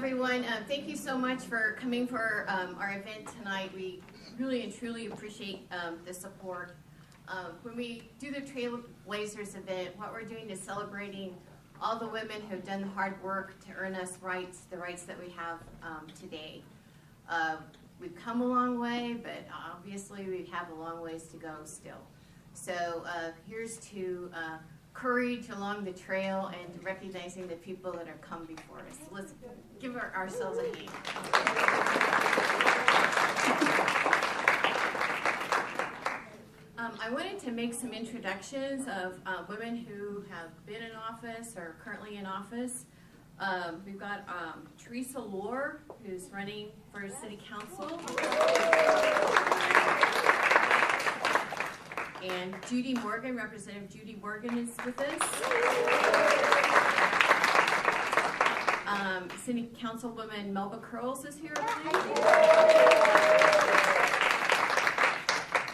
everyone. Thank you so much for coming for our event tonight. We really and truly appreciate the support. When we do the Trailblazers event, what we're doing is celebrating all the women who have done the hard work to earn us rights, the rights that we have today. We've come a long way, but obviously we have a long ways to go still. So here's to courage along the trail and recognizing the people that have come before us. Let's give ourselves a hand. I wanted to make some introductions of women who have been in office or currently in office. We've got Teresa Lohr, who's running for City Council. And Judy Morgan, Representative Judy Morgan is with us. City Councilwoman Melba Curls is here,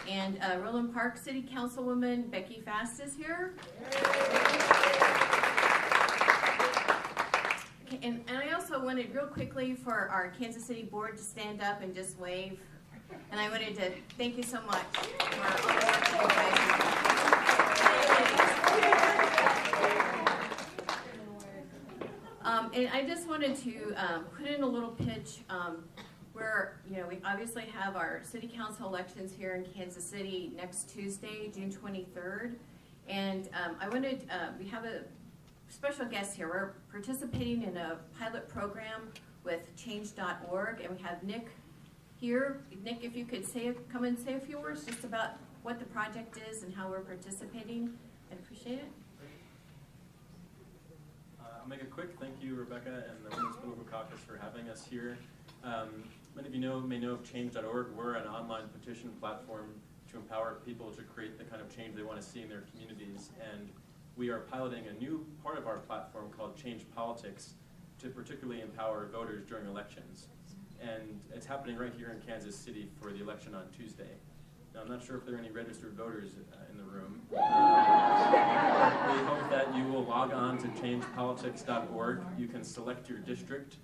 and Roland Park City Councilwoman Becky Fast is here. Okay, and I also wanted real quickly for our Kansas City board to stand up and just wave. And I wanted to thank you so much for all the work that you guys do. And I just wanted to put in a little pitch where, we obviously have our city council elections here in Kansas City next Tuesday, June 23rd. And we have a special guest here. We're participating in a pilot program with change.org, and we have Nick here. Nick, if you could come and say a few words just about what the project is and how we're participating, I'd appreciate it. I'll make it quick. Thank you, Rebecca and the Women's Political Caucus for having us here. Many of you may know of change.org. We're an online petition platform to empower people to create the kind of change they want to see in their communities. And we are piloting a new part of our platform called Change Politics to particularly empower voters during elections. And it's happening right here in Kansas City for the election on Tuesday. Now, I'm not sure if there are any registered voters in the room. We hope that you will log on to changepolitics.org. You can select your district.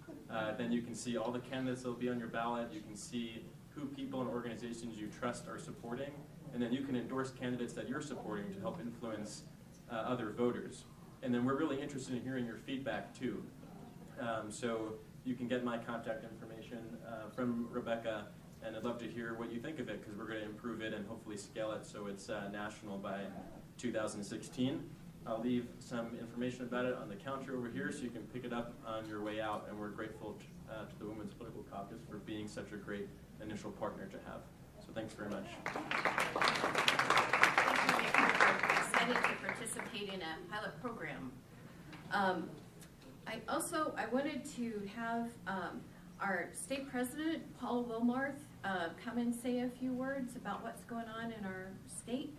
Then you can see all the candidates that will be on your ballot. You can see who people and organizations you trust are supporting. And then you can endorse candidates that you're supporting to help influence other voters. And then we're really interested in hearing your feedback, too. So you can get my contact information from Rebecca, and I'd love to hear what you think of it, because we're going to improve it and hopefully scale it so it's national by 2016. I'll leave some information about it on the counter over here so you can pick it up on your way out, and we're grateful to the Women's Political Caucus for being such a great initial partner to have. So thanks very much. We're excited to participate in a pilot program. I wanted to have our state president, Paul Wilmarth, come and say a few words about what's going on in our state.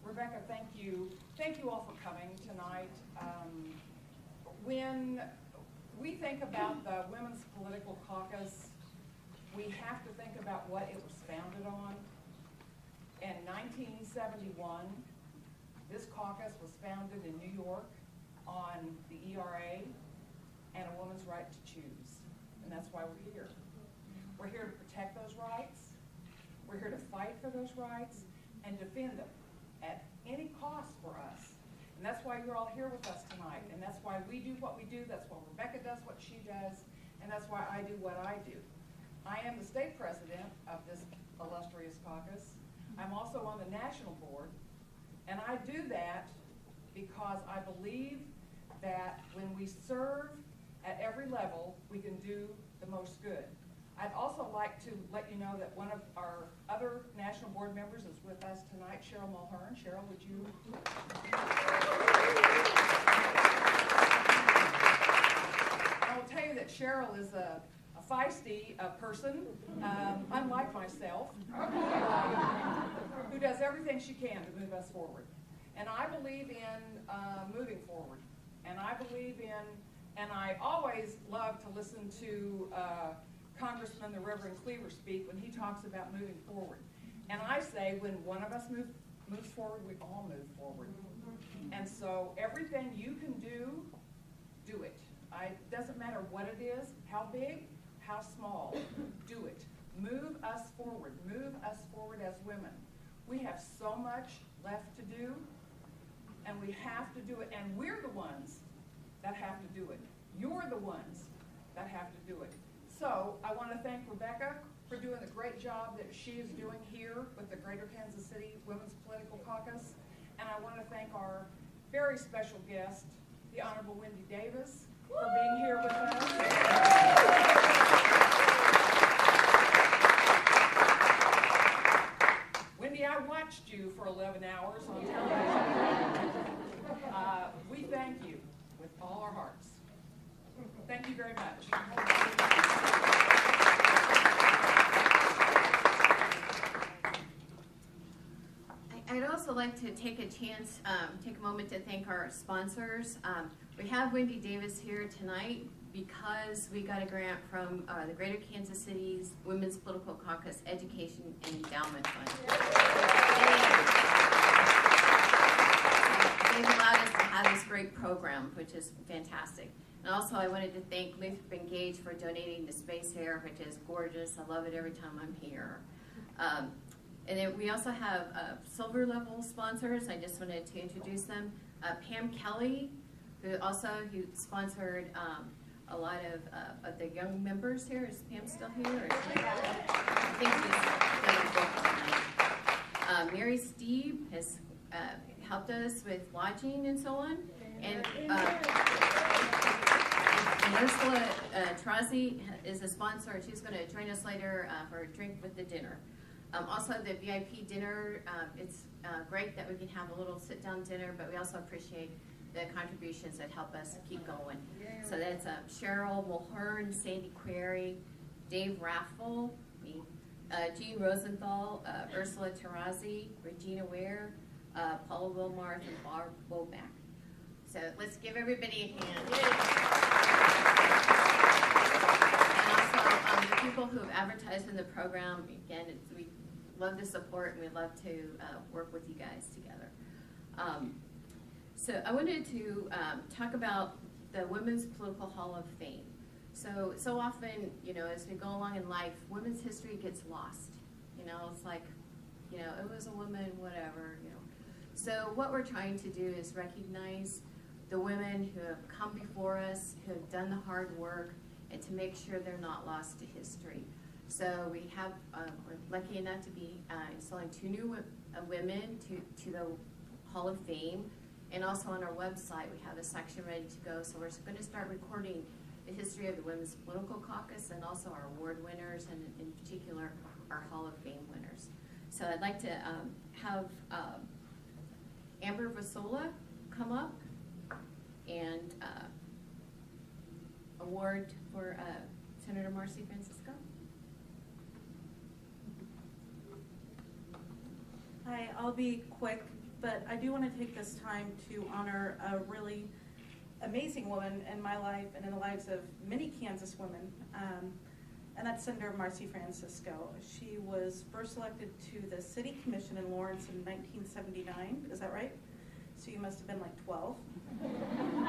Rebecca, thank you. Thank you all for coming tonight. When we think about the Women's Political Caucus, we have to think about what it was founded on. In 1971, this caucus was founded in New York on the ERA and a woman's right to choose. And that's why we're here. We're here to protect those rights. We're here to fight for those rights and defend them at any cost for us. And that's why you're all here with us tonight. And that's why we do what we do. That's why Rebecca does what she does. And that's why I do what I do. I am the state president of this illustrious caucus. I'm also on the national board, and I do that because I believe that when we serve at every level, we can do the most good. I'd also like to let you know that one of our other national board members is with us tonight, Cheryl Mulhern. Cheryl, would you? I will tell you that Cheryl is a feisty person, unlike myself, who does everything she can to move us forward. And I believe in moving forward. And I believe in, and I always love to listen to Congressman the Reverend Cleaver speak when he talks about moving forward. And I say when one of us moves forward, we all move forward. And so everything you can do, do it. It doesn't matter what it is, how big, how small, do it. Move us forward as women. We have so much left to do, and we have to do it, and we're the ones that have to do it. You're the ones that have to do it. So I want to thank Rebecca for doing the great job that she is doing here with the Greater Kansas City Women's Political Caucus. And I want to thank our very special guest, the Honorable Wendy Davis, for being here with us. Wendy, I watched you for 11 hours on television. We thank you with all our hearts. Thank you very much. I'd also like to take a moment to thank our sponsors. We have Wendy Davis here tonight because we got a grant from the Greater Kansas City's Women's Political Caucus Education and Endowment Fund. They've allowed us to have this great program, which is fantastic. And also I wanted to thank Luther Engage for donating the space here, which is gorgeous. I love it every time I'm here. And then we also have silver level sponsors. I just wanted to introduce them. Pam Kelly, who sponsored a lot of the young members here. Is Pam still here? I think she's Mary Steve has helped us with lodging and so on. And Ursula Trazi is a sponsor. She's going to join us later for a drink with the dinner. Also, the VIP dinner, it's great that we can have a little sit-down dinner, but we also appreciate the contributions that help us keep going. So that's Cheryl Mulhern, Sandy Query, Dave Raffel, me, Jean Rosenthal, Ursula Tarazi, Regina Ware, Paula Wilmarth, and Barb Boback. So let's give everybody a hand. And also the people who have advertised in the program, again, we love the support and we love to work with you guys together. So I wanted to talk about the Women's Political Hall of Fame. So often, as we go along in life, women's history gets lost. It's like, it was a woman, whatever, So what we're trying to do is recognize the women who have come before us, who have done the hard work, and to make sure they're not lost to history. So we have, we're lucky enough to be installing 2 new women to the Hall of Fame. And also on our website, we have a section ready to go. So we're going to start recording the history of the Women's Political Caucus and also our award winners, and in particular, our Hall of Fame winners. So I'd like to have Amber Vasola come up and award for Senator Marcy Francisco. Hi, I'll be quick, but I do want to take this time to honor a really amazing woman in my life and in the lives of many Kansas women, and that's Senator Marcy Francisco. She was first elected to the City Commission in Lawrence in 1979, is that right? So you must have been like 12.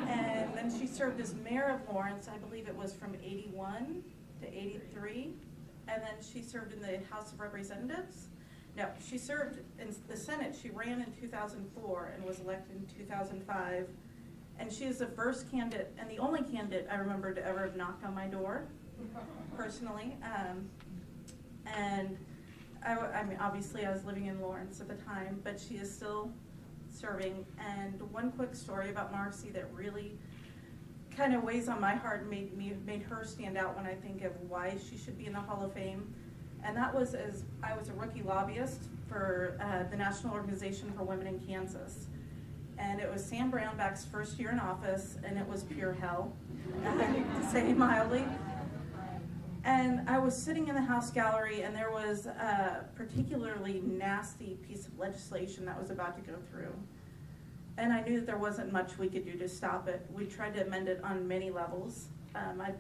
And then she served as mayor of Lawrence, I believe it was from 81 to 83, and then she served in the House of Representatives. No, she served in the Senate. She ran in 2004 and was elected in 2005. And she is the first candidate and the only candidate I remember to ever have knocked on my door, personally. And I mean, obviously I was living in Lawrence at the time, but she is still serving. And one quick story about Marcy that really kind of weighs on my heart and made her stand out when I think of why she should be in the Hall of Fame. And that was as I was a rookie lobbyist for the National Organization for Women in Kansas. And it was Sam Brownback's first year in office, and it was pure hell, to say it mildly. And I was sitting in the House gallery, and there was a particularly nasty piece of legislation that was about to go through. And I knew that there wasn't much we could do to stop it. We tried to amend it on many levels. I'd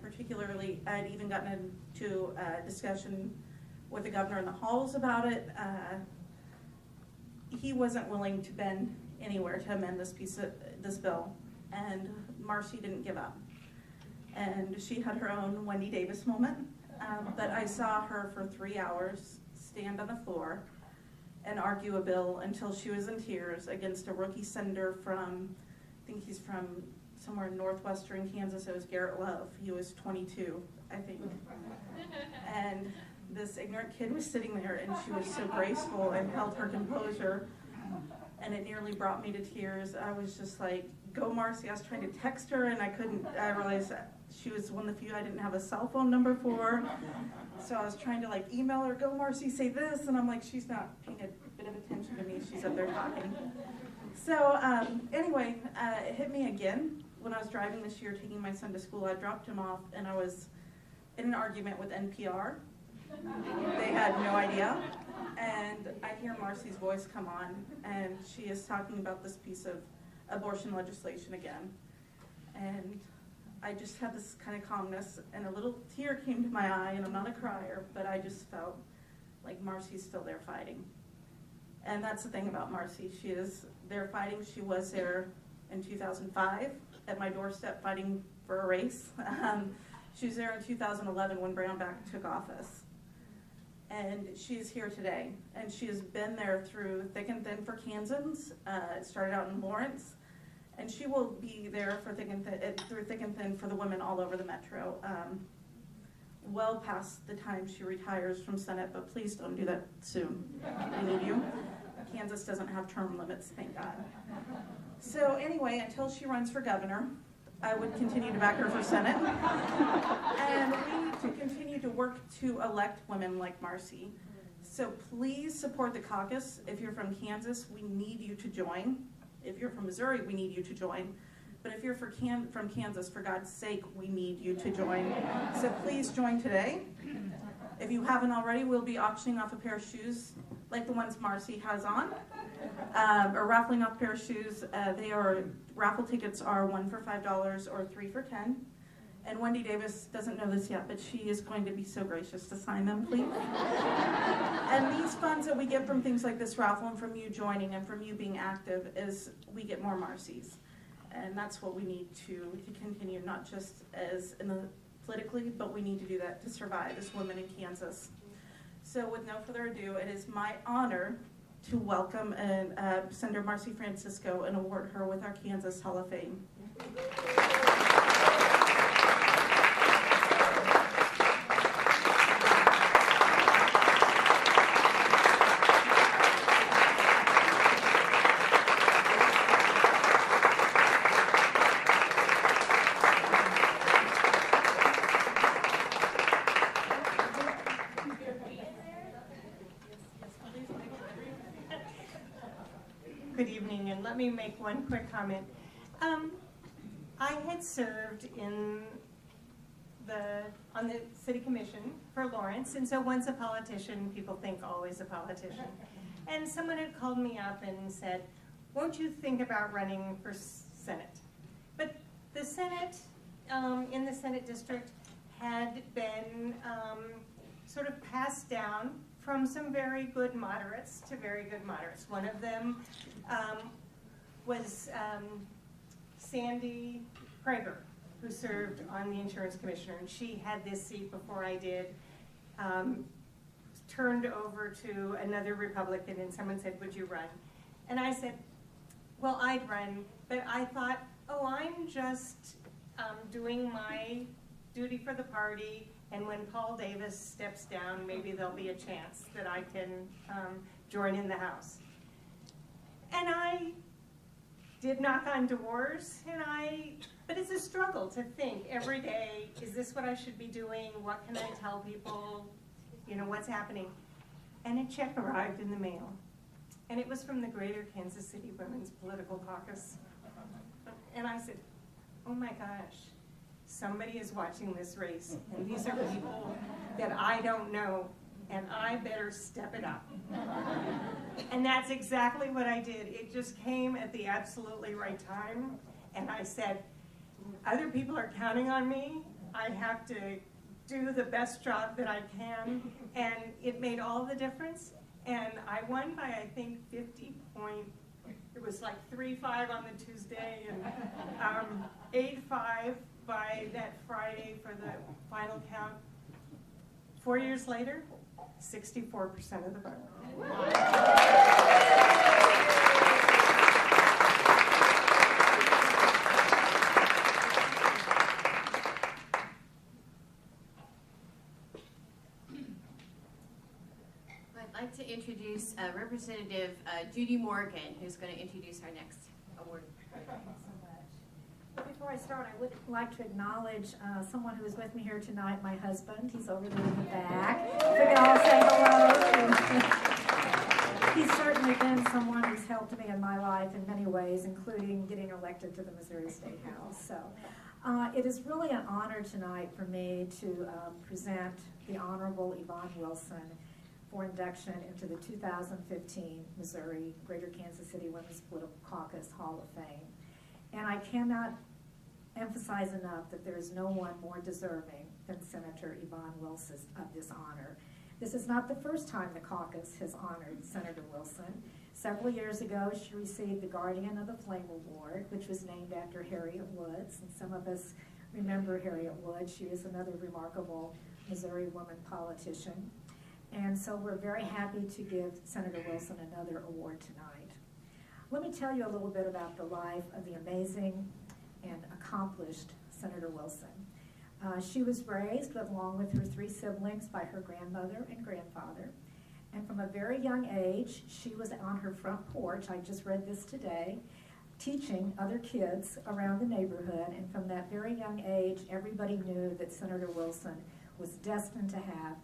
even gotten into a discussion with the governor in the halls about it. he wasn't willing to bend anywhere to amend this bill, and Marcy didn't give up. And she had her own Wendy Davis moment, but I saw her for 3 hours stand on the floor and argue a bill until she was in tears against a rookie senator from, I think he's from somewhere in northwestern Kansas. It was Garrett Love. He was 22, I think. And this ignorant kid was sitting there, and she was so graceful and held her composure, and it nearly brought me to tears. I was just like, go Marcy. I was trying to text her, and I couldn't. I realized that she was one of the few I didn't have a cell phone number for. So I was trying to like email her, go Marcy, say this, and I'm like, she's not paying a bit of attention to me. She's up there talking. So anyway, it hit me again when I was driving this year, taking my son to school. I dropped him off, and I was in an argument with NPR. They had no idea. And I hear Marcy's voice come on, and she is talking about this piece of abortion legislation again. And I just had this kind of calmness, and a little tear came to my eye, and I'm not a crier, but I just felt like Marcy's still there fighting. And that's the thing about Marcy. She is there fighting. She was there in 2005 at my doorstep fighting for a race. She was there in 2011 when Brownback took office. And she is here today. And she has been there through thick and thin for Kansans. It started out in Lawrence. And she will be there for through thick and thin for the women all over the metro. Well past the time she retires from Senate, but please don't do that soon. We need you. Kansas doesn't have term limits, thank God. So anyway, until she runs for governor, I would continue to back her for Senate. And we need to continue to work to elect women like Marcy. So please support the caucus. If you're from Kansas, we need you to join. If you're from Missouri, we need you to join. But if you're from Kansas, for God's sake, we need you to join. So please join today. If you haven't already, we'll be auctioning off a pair of shoes like the ones Marcy has on, or raffling off a pair of shoes. Raffle tickets are 1 for $5 or 3 for $10. And Wendy Davis doesn't know this yet, but she is going to be so gracious to sign them, please. And these funds that we get from things like this raffle and from you joining and from you being active is we get more Marcys. And that's what we need to continue, not just as in the politically, but we need to do that to survive as women in Kansas. So with no further ado, it is my honor to welcome Senator Marcy Francisco and award her with our Kansas Hall of Fame. Good evening, and let me make one quick comment. I had served on the city commission for Lawrence, and so once a politician, people think always a politician. And someone had called me up and said, won't you think about running for Senate? But the Senate, in the Senate district, had been sort of passed down from some very good moderates to very good moderates. One of them was Sandy Prager, who served on the insurance commissioner, and she had this seat before I did, turned over to another Republican, and someone said, would you run? And I said, well, I'd run, but I thought, oh, I'm just doing my duty for the party, and when Paul Davis steps down, maybe there'll be a chance that I can join in the House. And I did knock on doors, but it's a struggle to think every day, is this what I should be doing? What can I tell people? You know, what's happening? And a check arrived in the mail. And it was from the Greater Kansas City Women's Political Caucus. And I said, oh my gosh, somebody is watching this race. And these are people that I don't know, and I better step it up. And that's exactly what I did. It just came at the absolutely right time. And I said, other people are counting on me. I have to do the best job that I can. And it made all the difference. And I won by, I think, 50 point, it was like 3-5 on the Tuesday and 8-5 by that Friday for the final count. 4 years later, 64% of the vote. I'd like to introduce Representative Judy Morgan, who's going to introduce our next award. Thank you so much. Well, before I start, I would like to acknowledge someone who is with me here tonight, my husband. He's over there in the back. If we can all say hello. He's certainly been someone who's helped me in my life in many ways, including getting elected to the Missouri State House. So it is really an honor tonight for me to present the Honorable Yvonne Wilson for induction into the 2015 Missouri Greater Kansas City Women's Political Caucus Hall of Fame. And I cannot emphasize enough that there is no one more deserving than Senator Yvonne Wilson of this honor. This is not the first time the caucus has honored Senator Wilson. Several years ago, she received the Guardian of the Flame Award, which was named after Harriet Woods. And some of us remember Harriet Woods. She is another remarkable Missouri woman politician. And so we're very happy to give Senator Wilson another award tonight. Let me tell you a little bit about the life of the amazing and accomplished Senator Wilson. She was raised along with her 3 siblings by her grandmother and grandfather. And from a very young age, she was on her front porch, I just read this today, teaching other kids around the neighborhood. And from that very young age, everybody knew that Senator Wilson was destined to have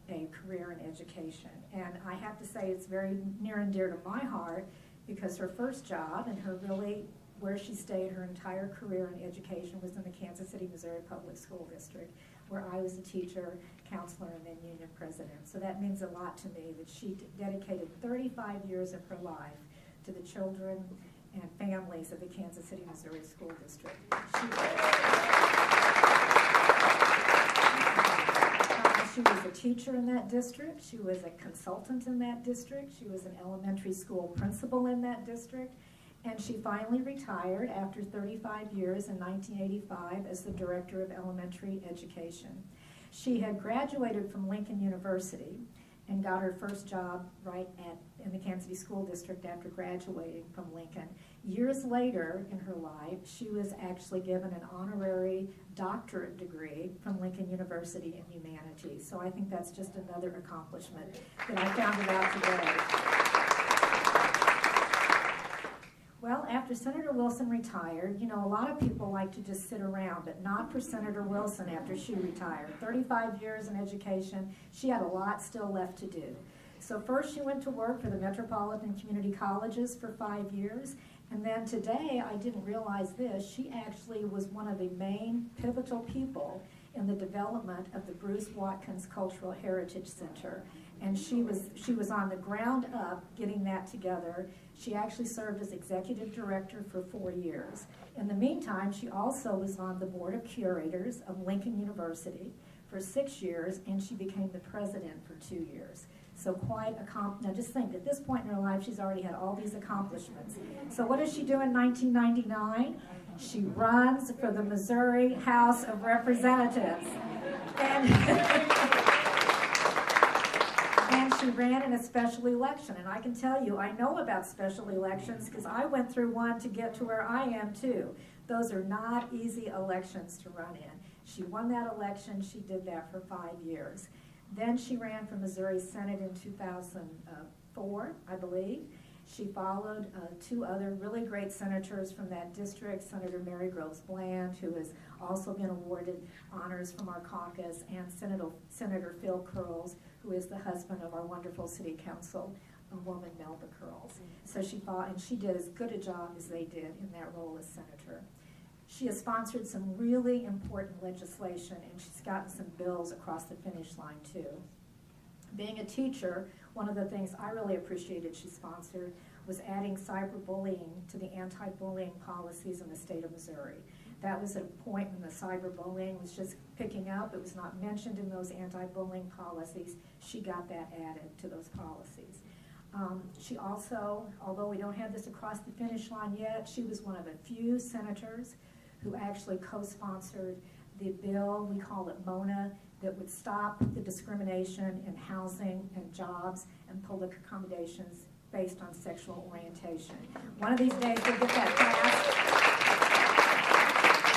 a career in education. And I have to say it's very near and dear to my heart because her first job and her really where she stayed her entire career in education was in the Kansas City, Missouri Public School District, where I was a teacher, counselor, and then union president. So that means a lot to me that she dedicated 35 years of her life to the children and families of the Kansas City, Missouri School District. She was a teacher in that district. She was a consultant in that district. She was an elementary school principal in that district. And she finally retired after 35 years in 1985 as the director of elementary education. She had graduated from Lincoln University and got her first job in the Kansas City School District after graduating from Lincoln. Years later in her life, she was actually given an honorary doctorate degree from Lincoln University in humanities. So I think that's just another accomplishment that I found out today. Well, after Senator Wilson retired, you know, a lot of people like to just sit around, but not for Senator Wilson after she retired. 35 years in education, she had a lot still left to do. So first she went to work for the Metropolitan Community Colleges for 5 years, and then today, I didn't realize this, she actually was one of the main pivotal people in the development of the Bruce Watkins Cultural Heritage Center. And she was on the ground up getting that together. She actually served as executive director for 4 years. In the meantime, she also was on the board of curators of Lincoln University for 6 years, and she became the president for 2 years. So quite now just think, at this point in her life, she's already had all these accomplishments. So what does she do in 1999? She runs for the Missouri House of Representatives. And she ran in a special election. And I can tell you, I know about special elections because I went through one to get to where I am too. Those are not easy elections to run in. She won that election. She did that for 5 years. Then she ran for Missouri Senate in 2004, I believe. She followed 2 other really great senators from that district, Senator Mary Groves Bland, who has also been awarded honors from our caucus, and Senator Phil Curls, who is the husband of our wonderful city council woman, Melba Curls. So she fought, and she did as good a job as they did in that role as senator. She has sponsored some really important legislation, and she's gotten some bills across the finish line too. Being a teacher, one of the things I really appreciated she sponsored was adding cyberbullying to the anti-bullying policies in the state of Missouri. That was at a point when the cyberbullying was just picking up. It was not mentioned in those anti-bullying policies. She got that added to those policies. She also, although we don't have this across the finish line yet, she was one of a few senators who actually co-sponsored the bill, we call it MONA, that would stop the discrimination in housing and jobs and public accommodations based on sexual orientation. One of these days we'll get that passed.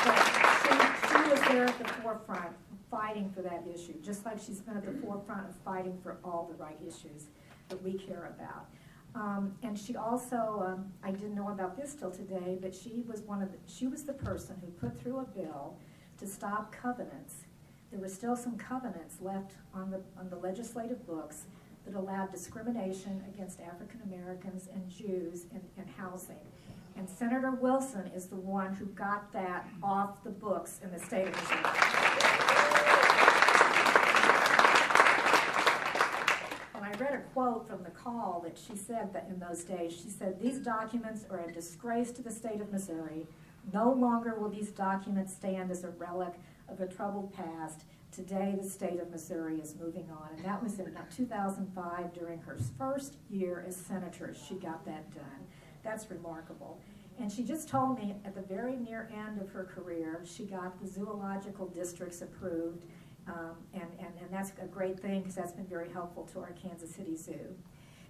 But she was there at the forefront fighting for that issue, just like she's been at the forefront of fighting for all the right issues that we care about. And she also, I didn't know about this till today, but she was the person who put through a bill to stop covenants. There were still some covenants left on the legislative books that allowed discrimination against African Americans and Jews in housing. And Senator Wilson is the one who got that off the books in the state of Missouri. And I read a quote from the call that she said that in those days. She said, "These documents are a disgrace to the state of Missouri. No longer will these documents stand as a relic of a troubled past. Today, the state of Missouri is moving on." And that was in 2005, during her first year as senator. She got that done. That's remarkable. And she just told me at the very near end of her career, she got the zoological districts approved. And that's a great thing because that's been very helpful to our Kansas City Zoo.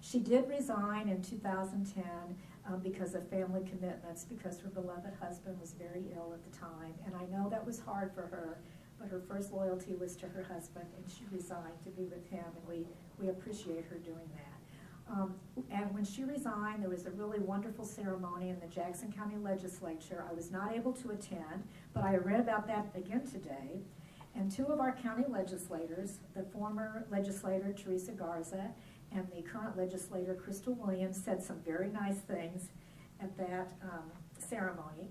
She did resign in 2010 because of family commitments, because her beloved husband was very ill at the time. And I know that was hard for her, but her first loyalty was to her husband, and she resigned to be with him, and we appreciate her doing that. And when she resigned, there was a really wonderful ceremony in the Jackson County Legislature. I was not able to attend, but I read about that again today. And two of our county legislators, the former legislator Teresa Garza and the current legislator Crystal Williams, said some very nice things at that ceremony.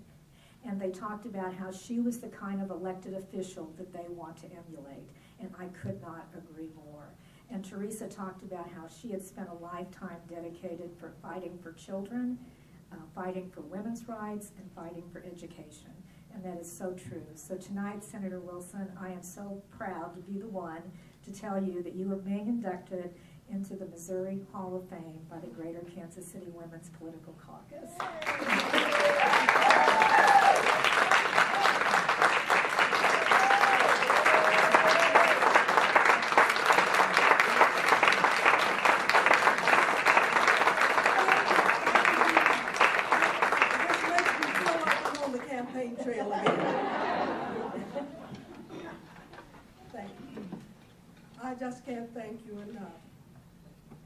And they talked about how she was the kind of elected official that they want to emulate. And I could not agree more. And Teresa talked about how she had spent a lifetime dedicated for fighting for children, fighting for women's rights, and fighting for education. And that is so true. So tonight, Senator Wilson, I am so proud to be the one to tell you that you are being inducted into the Missouri Hall of Fame by the Greater Kansas City Women's Political Caucus. Trail again. Thank you. I just can't thank you enough.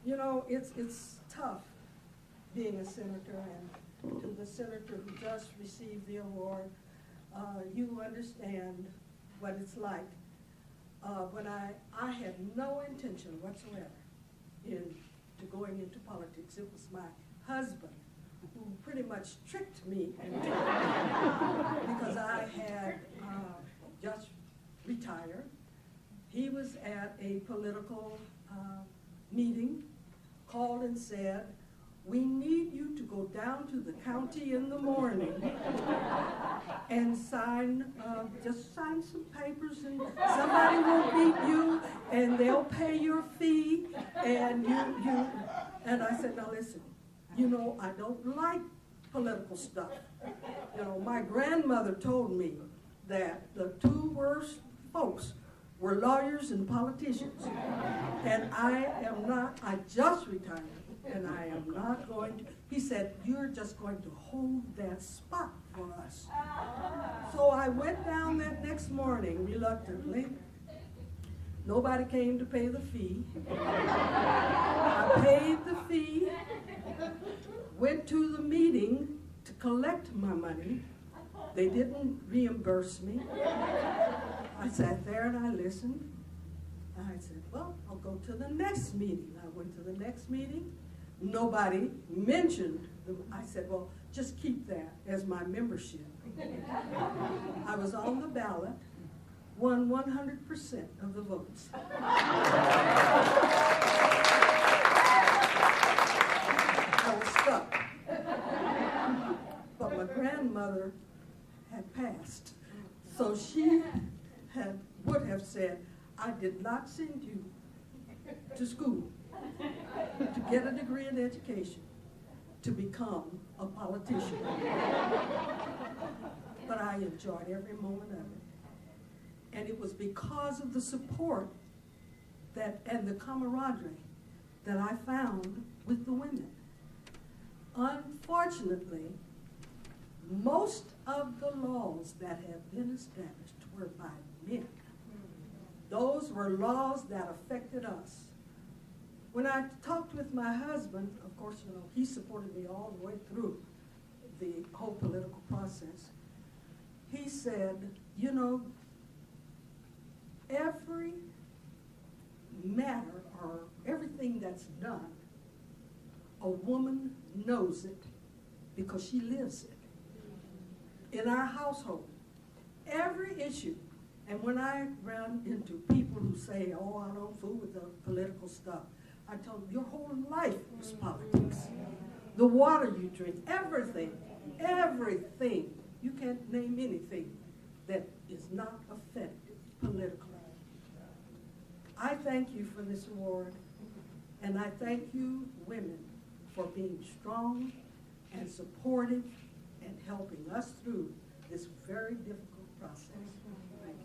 You know, it's tough being a senator, and to the senator who just received the award, you understand what it's like. But I had no intention whatsoever to going into politics. It was my husband who pretty much tricked me because I had just retired. He was at a political meeting, called and said, "We need you to go down to the county in the morning and just sign some papers, and somebody will meet you and they'll pay your fee, and you." And I said, "Now listen, you know, I don't like political stuff. You know, my grandmother told me that the two worst folks were lawyers and politicians. And I just retired, and I am not going to." He said, "You're just going to hold that spot for us." So I went down that next morning reluctantly. Nobody came to pay the fee. I paid the fee, went to the meeting to collect my money. They didn't reimburse me. I sat there and I listened. I said, "Well, I'll go to the next meeting." I went to the next meeting. Nobody mentioned I said, "Well, just keep that as my membership." I was on the ballot, won 100% of the votes. I was stuck. But my grandmother had passed. So she would have said, "I did not send you to school to get a degree in education, to become a politician. But I enjoyed every moment of it. And it was because of the support and the camaraderie that I found with the women. Unfortunately, most of the laws that have been established were by men. Those were laws that affected us. When I talked with my husband, of course, he supported me all the way through the whole political process. He said, every matter or everything that's done, a woman knows it because she lives it. In our household, every issue, and when I run into people who say, oh, I don't fool with the political stuff, I told them, your whole life is politics. The water you drink, everything. You can't name anything that is not affected politically. I thank you for this award, and I thank you, women, for being strong and supportive and helping us through this very difficult process. Thank you.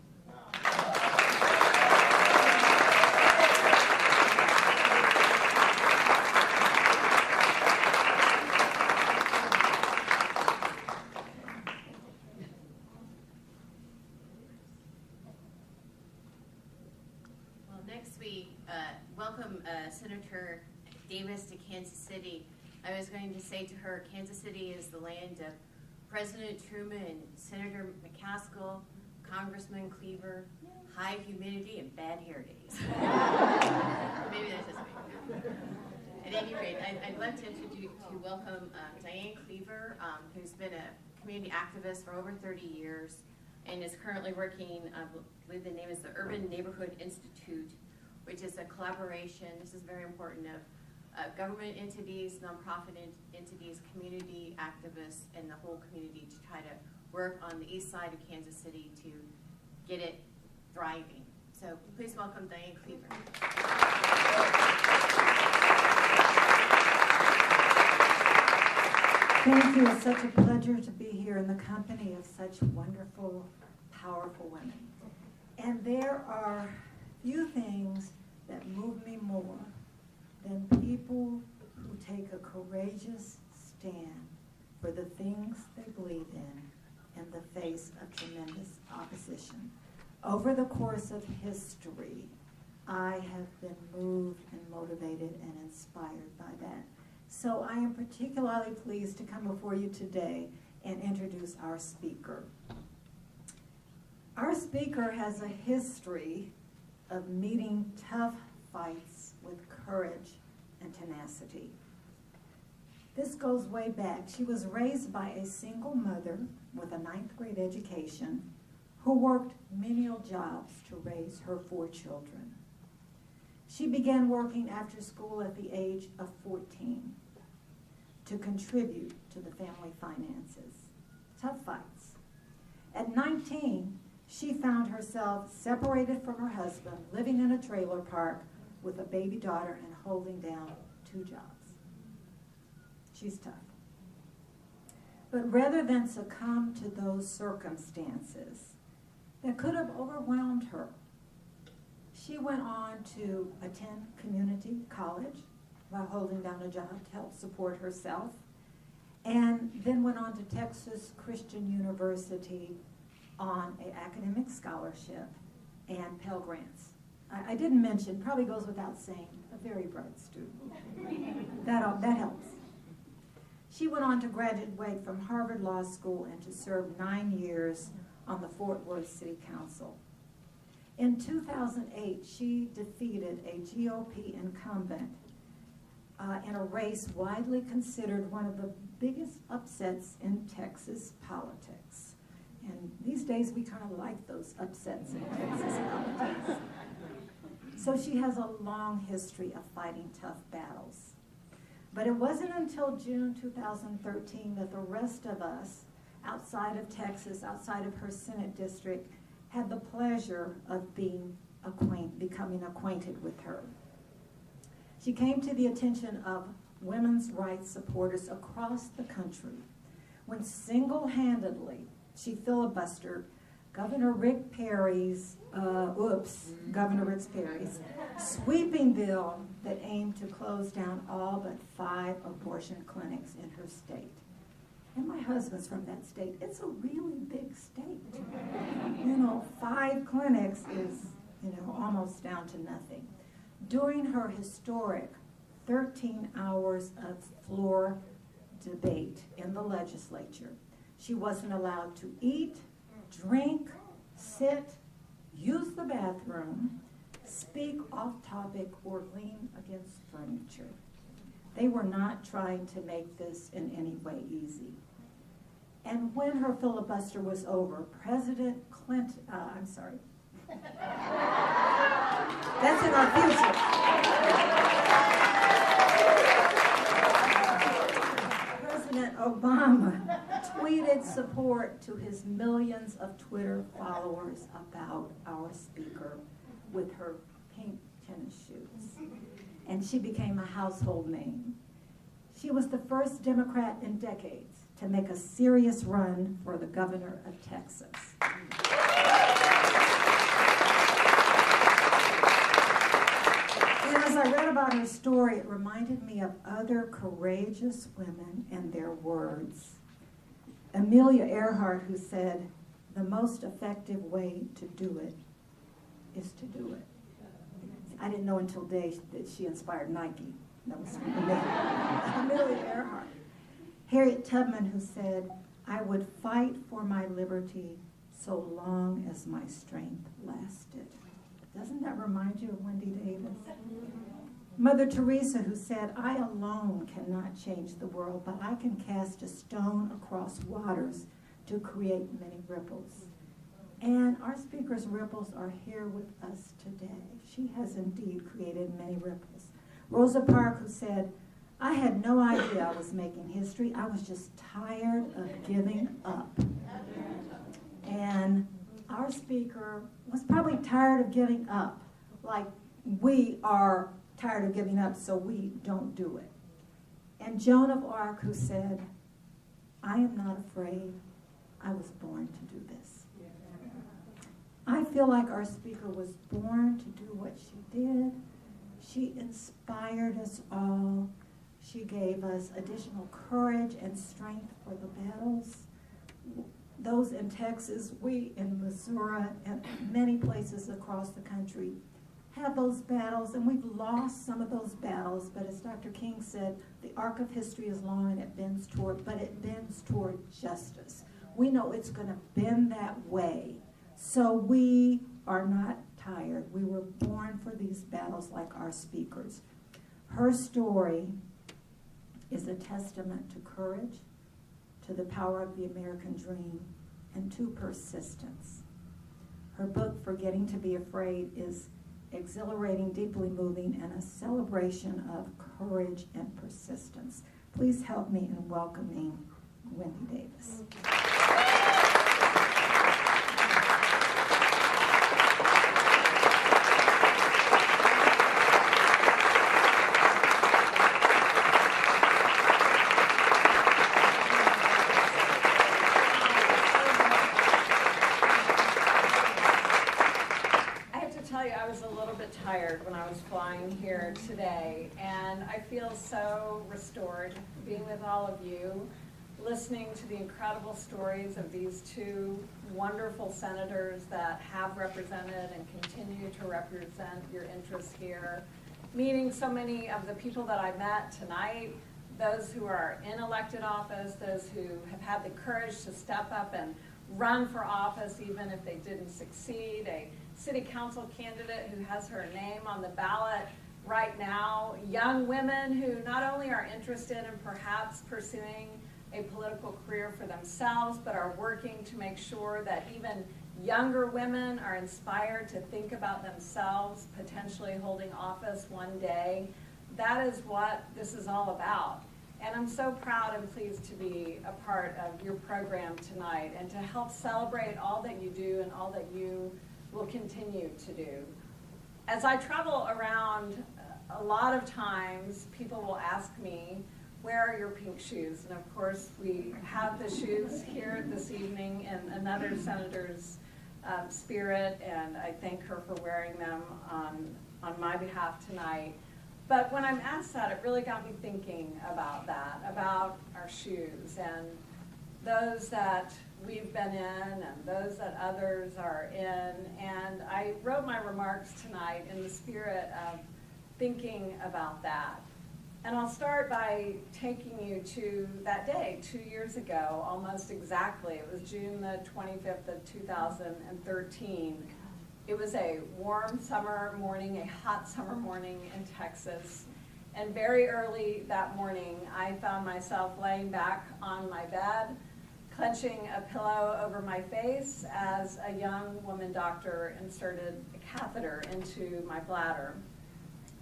Welcome Senator Davis to Kansas City. I was going to say to her, Kansas City is the land of President Truman, Senator McCaskill, Congressman Cleaver, high humidity, and bad hair days. Maybe that's just me. At any rate, I'd love to welcome Diane Cleaver, who's been a community activist for over 30 years and is currently working with the name is the Urban Neighborhood Institute, which is a collaboration, this is very important, of government entities, nonprofit entities, community activists, and the whole community to try to work on the east side of Kansas City to get it thriving. So please welcome Diane Cleaver. Thank you. It's such a pleasure to be here in the company of such wonderful, powerful women. And there are few things that move me more than people who take a courageous stand for the things they believe in the face of tremendous opposition. Over the course of history, I have been moved and motivated and inspired by that. So I am particularly pleased to come before you today and introduce our speaker. Our speaker has a history of meeting tough fights with courage and tenacity. This goes way back. She was raised by a single mother with a 9th grade education who worked menial jobs to raise her 4 children. She began working after school at the age of 14 to contribute to the family finances. Tough fights. At 19, she found herself separated from her husband, living in a trailer park with a baby daughter and holding down 2 jobs. She's tough. But rather than succumb to those circumstances that could have overwhelmed her, she went on to attend community college while holding down a job to help support herself, and then went on to Texas Christian University on an academic scholarship and Pell Grants. I didn't mention, probably goes without saying, a very bright student. That helps. She went on to graduate from Harvard Law School and to serve 9 years on the Fort Worth City Council. In 2008, she defeated a GOP incumbent in a race widely considered one of the biggest upsets in Texas politics. And these days, we kind of like those upsets in Texas politics. So she has a long history of fighting tough battles. But it wasn't until June 2013 that the rest of us, outside of Texas, outside of her Senate district, had the pleasure of becoming acquainted with her. She came to the attention of women's rights supporters across the country when single-handedly she filibustered Governor Rick Perry's sweeping bill that aimed to close down all but 5 abortion clinics in her state. And my husband's from that state. It's a really big state. 5 clinics is, almost down to nothing. During her historic 13 hours of floor debate in the legislature, she wasn't allowed to eat, drink, sit, use the bathroom, speak off topic, or lean against furniture. They were not trying to make this in any way easy. And when her filibuster was over, President Clinton, that's in our future. President Obama tweeted support to his millions of Twitter followers about our speaker with her pink tennis shoes. And she became a household name. She was the first Democrat in decades to make a serious run for the governor of Texas. And as I read about her story, it reminded me of other courageous women and their words. Amelia Earhart, who said, "The most effective way to do it is to do it." I didn't know until today that she inspired Nike. That was Amelia Earhart. Harriet Tubman, who said, "I would fight for my liberty so long as my strength lasted." Doesn't that remind you of Wendy Davis? Mother Teresa, who said, "I alone cannot change the world, but I can cast a stone across waters to create many ripples." And our speaker's ripples are here with us today. She has indeed created many ripples. Rosa Parks, who said, "I had no idea I was making history. I was just tired of giving up." And our speaker was probably tired of giving up, like we are tired of giving up, so we don't do it. And Joan of Arc, who said, "I am not afraid. I was born to do this." I feel like our speaker was born to do what she did. She inspired us all. She gave us additional courage and strength for the battles. Those in Texas, we in Missouri, and many places across the country have those battles, and we've lost some of those battles, but as Dr. King said, the arc of history is long and it bends toward justice. We know it's going to bend that way, so we are not tired. We were born for these battles like our speakers. Her story is a testament to courage, to the power of the American dream, and to persistence. Her book, Forgetting to Be Afraid, is exhilarating, deeply moving, and a celebration of courage and persistence. Please help me in welcoming Wendy Davis. Tired when I was flying here today, and I feel so restored being with all of you, listening to the incredible stories of these 2 wonderful senators that have represented and continue to represent your interests here, meeting so many of the people that I met tonight, those who are in elected office, those who have had the courage to step up and run for office even if they didn't succeed, a city council candidate who has her name on the ballot right now, young women who not only are interested in perhaps pursuing a political career for themselves, but are working to make sure that even younger women are inspired to think about themselves potentially holding office one day. That is what this is all about. And I'm so proud and pleased to be a part of your program tonight and to help celebrate all that you do and all that you will continue to do. As I travel around a lot of times people will ask me, where are your pink shoes? And of course, we have the shoes here this evening in another senator's spirit, and I thank her for wearing them on my behalf tonight. But when I'm asked that, it really got me thinking about that, about our shoes and those that we've been in and those that others are in. And I wrote my remarks tonight in the spirit of thinking about that. And I'll start by taking you to that day 2 years ago, almost exactly. It was June the 25th of 2013. It was a warm summer morning, a hot summer morning in Texas. And very early that morning, I found myself laying back on my bed, clenching a pillow over my face as a young woman doctor inserted a catheter into my bladder.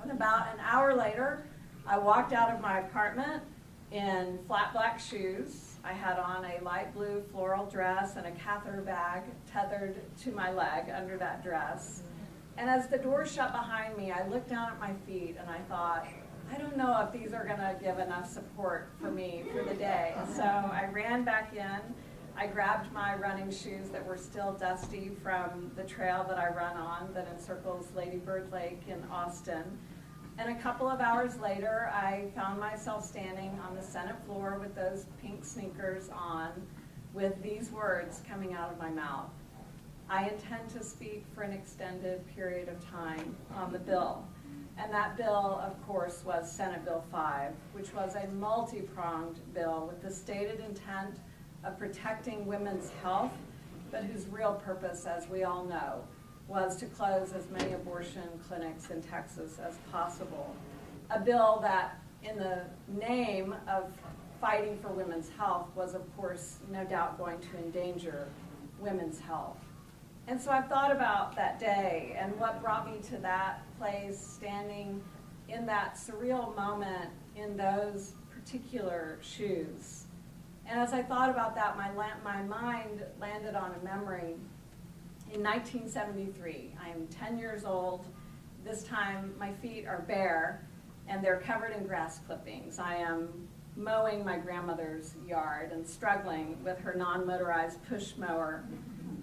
And about an hour later, I walked out of my apartment in flat black shoes. I had on a light blue floral dress and a catheter bag tethered to my leg under that dress. And as the door shut behind me, I looked down at my feet and I thought, I don't know if these are going to give enough support for me for the day. So I ran back in. I grabbed my running shoes that were still dusty from the trail that I run on that encircles Lady Bird Lake in Austin. And a couple of hours later, I found myself standing on the Senate floor with those pink sneakers on, with these words coming out of my mouth. I intend to speak for an extended period of time on the bill. And that bill, of course, was Senate Bill 5, which was a multi-pronged bill with the stated intent of protecting women's health, but whose real purpose, as we all know, was to close as many abortion clinics in Texas as possible. A bill that, in the name of fighting for women's health, was, of course, no doubt going to endanger women's health. And so I've thought about that day and what brought me to that place, standing in that surreal moment in those particular shoes. And as I thought about that, my mind landed on a memory. In 1973, I am 10 years old. This time my feet are bare and they're covered in grass clippings. I am mowing my grandmother's yard and struggling with her non-motorized push mower.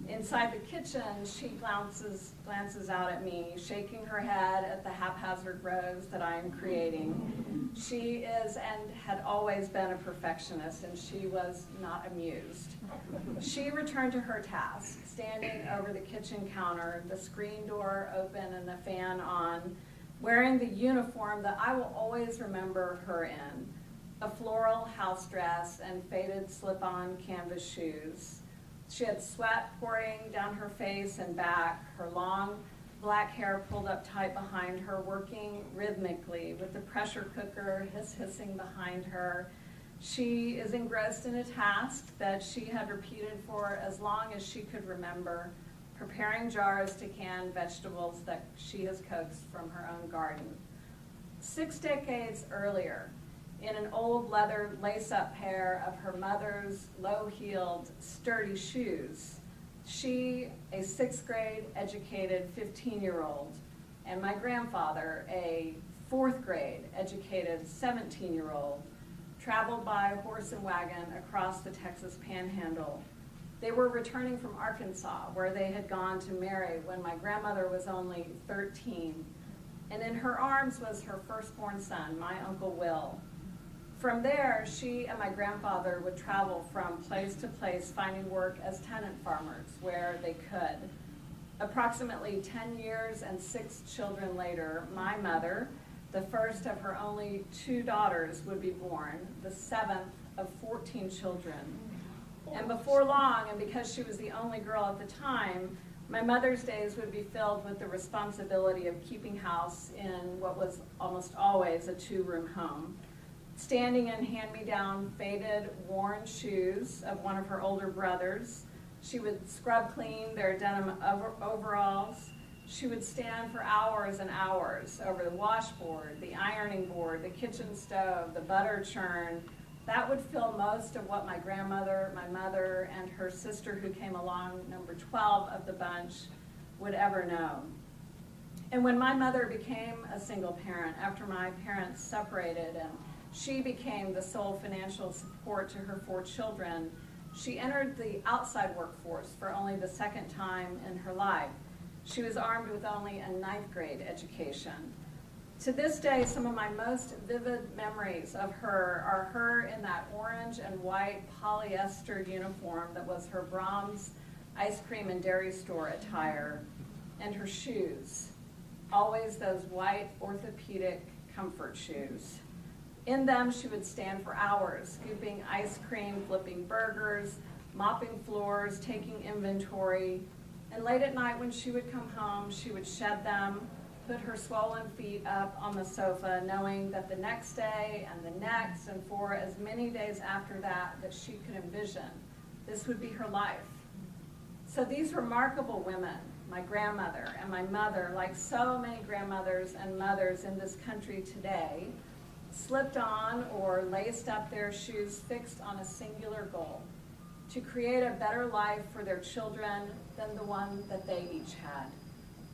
Inside the kitchen, she glances out at me, shaking her head at the haphazard rows that I am creating. She is and had always been a perfectionist, and she was not amused. She returned to her task, standing over the kitchen counter, the screen door open and the fan on, wearing the uniform that I will always remember her in, a floral house dress and faded slip-on canvas shoes. She had sweat pouring down her face and back, her long black hair pulled up tight behind her, working rhythmically with the pressure cooker hissing behind her. She is engrossed in a task that she had repeated for as long as she could remember, preparing jars to can vegetables that she has coaxed from her own garden. 6 decades earlier, in an old leather lace-up pair of her mother's low-heeled, sturdy shoes, she, a 6th grade educated 15-year-old, and my grandfather, a 4th grade educated 17-year-old, traveled by horse and wagon across the Texas Panhandle. They were returning from Arkansas, where they had gone to marry when my grandmother was only 13. And in her arms was her firstborn son, my Uncle Will. From there, she and my grandfather would travel from place to place, finding work as tenant farmers where they could. Approximately 10 years and 6 children later, my mother, the first of her only 2 daughters, would be born, the 7th of 14 children. And before long, and because she was the only girl at the time, my mother's days would be filled with the responsibility of keeping house in what was almost always a 2-room home. Standing in hand-me-down, faded, worn shoes of one of her older brothers, she would scrub clean their denim overalls. She would stand for hours and hours over the washboard, the ironing board, the kitchen stove, the butter churn. That would fill most of what my grandmother, my mother, and her sister, who came along, number 12 of the bunch, would ever know. And when my mother became a single parent after my parents separated and she became the sole financial support to her 4 children, she entered the outside workforce for only the 2nd time in her life. She was armed with only a 9th grade education. To this day, some of my most vivid memories of her are her in that orange and white polyester uniform that was her Brahms ice cream and dairy store attire, and her shoes, always those white orthopedic comfort shoes. In them, she would stand for hours, scooping ice cream, flipping burgers, mopping floors, taking inventory. And late at night when she would come home, she would shed them, put her swollen feet up on the sofa, knowing that the next day and the next and for as many days after that she could envision, this would be her life. So these remarkable women, my grandmother and my mother, like so many grandmothers and mothers in this country today, slipped on or laced up their shoes fixed on a singular goal, to create a better life for their children than the one that they each had.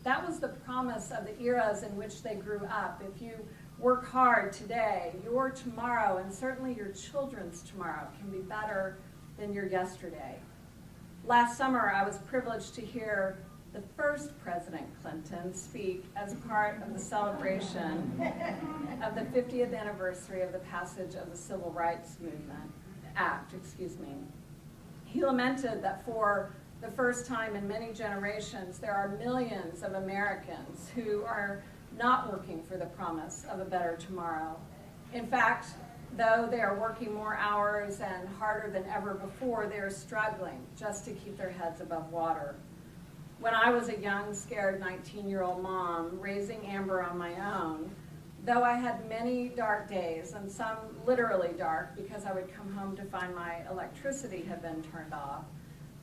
That was the promise of the eras in which they grew up. If you work hard today, your tomorrow, and certainly your children's tomorrow, can be better than your yesterday. Last summer, I was privileged to hear the first President Clinton speak as part of the celebration of the 50th anniversary of the passage of the Civil Rights Act. He lamented that for the first time in many generations, there are millions of Americans who are not working for the promise of a better tomorrow. In fact, though they are working more hours and harder than ever before, they are struggling just to keep their heads above water. When I was a young, scared 19-year-old mom raising Amber on my own, though I had many dark days, and some literally dark because I would come home to find my electricity had been turned off,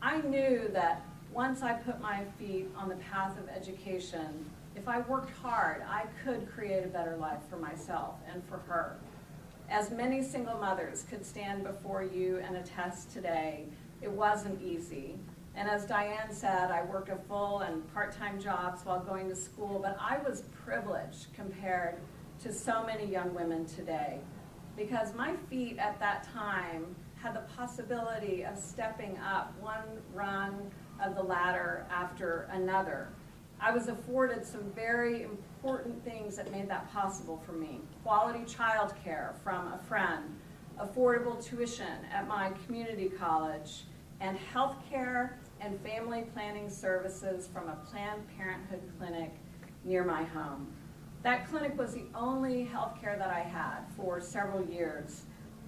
I knew that once I put my feet on the path of education, if I worked hard, I could create a better life for myself and for her. As many single mothers could stand before you and attest today, it wasn't easy. And as Diane said, I worked a full and part-time jobs while going to school, but I was privileged compared to so many young women today, because my feet at that time had the possibility of stepping up one rung of the ladder after another. I was afforded some very important things that made that possible for me. Quality child care from a friend, affordable tuition at my community college, and health care and family planning services from a Planned Parenthood clinic near my home. That clinic was the only health care that I had for several years,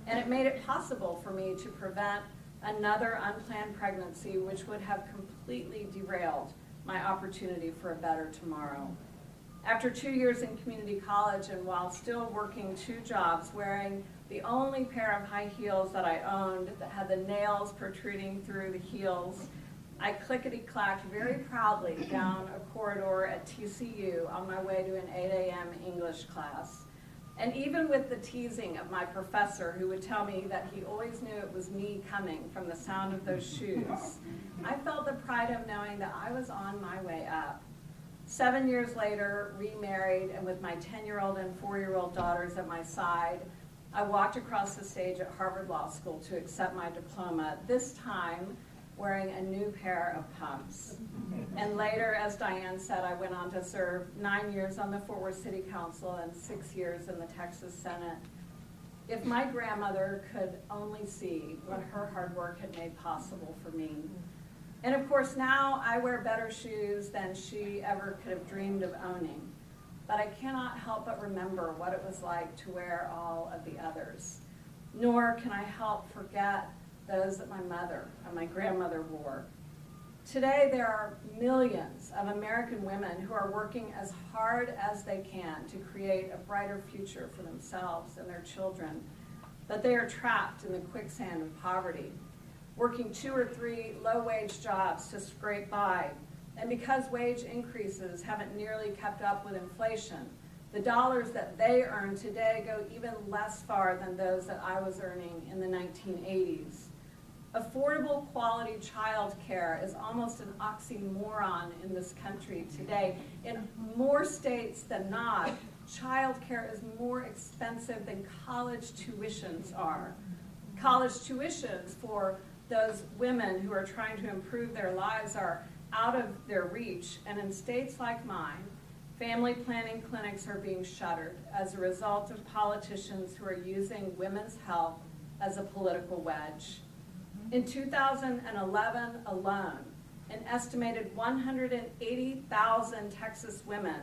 and it made it possible for me to prevent another unplanned pregnancy, which would have completely derailed my opportunity for a better tomorrow. After 2 years in community college and while still working 2 jobs, wearing the only pair of high heels that I owned that had the nails protruding through the heels, I clickety-clacked very proudly down a corridor at TCU on my way to an 8 a.m. English class. And even with the teasing of my professor, who would tell me that he always knew it was me coming from the sound of those shoes, I felt the pride of knowing that I was on my way up. 7 years later, remarried, and with my 10-year-old and 4-year-old daughters at my side, I walked across the stage at Harvard Law School to accept my diploma, this time wearing a new pair of pumps. And later, as Diane said, I went on to serve 9 years on the Fort Worth City Council and 6 years in the Texas Senate. If my grandmother could only see what her hard work had made possible for me. And of course, now I wear better shoes than she ever could have dreamed of owning. But I cannot help but remember what it was like to wear all of the others. Nor can I help forget those that my mother and my grandmother wore. Today, there are millions of American women who are working as hard as they can to create a brighter future for themselves and their children, but they are trapped in the quicksand of poverty, working 2 or 3 low-wage jobs to scrape by. And because wage increases haven't nearly kept up with inflation, the dollars that they earn today go even less far than those that I was earning in the 1980s. Affordable quality child care is almost an oxymoron in this country today. In more states than not, child care is more expensive than college tuitions are. College tuitions for those women who are trying to improve their lives are out of their reach, and in states like mine, family planning clinics are being shuttered as a result of politicians who are using women's health as a political wedge. In 2011 alone, an estimated 180,000 Texas women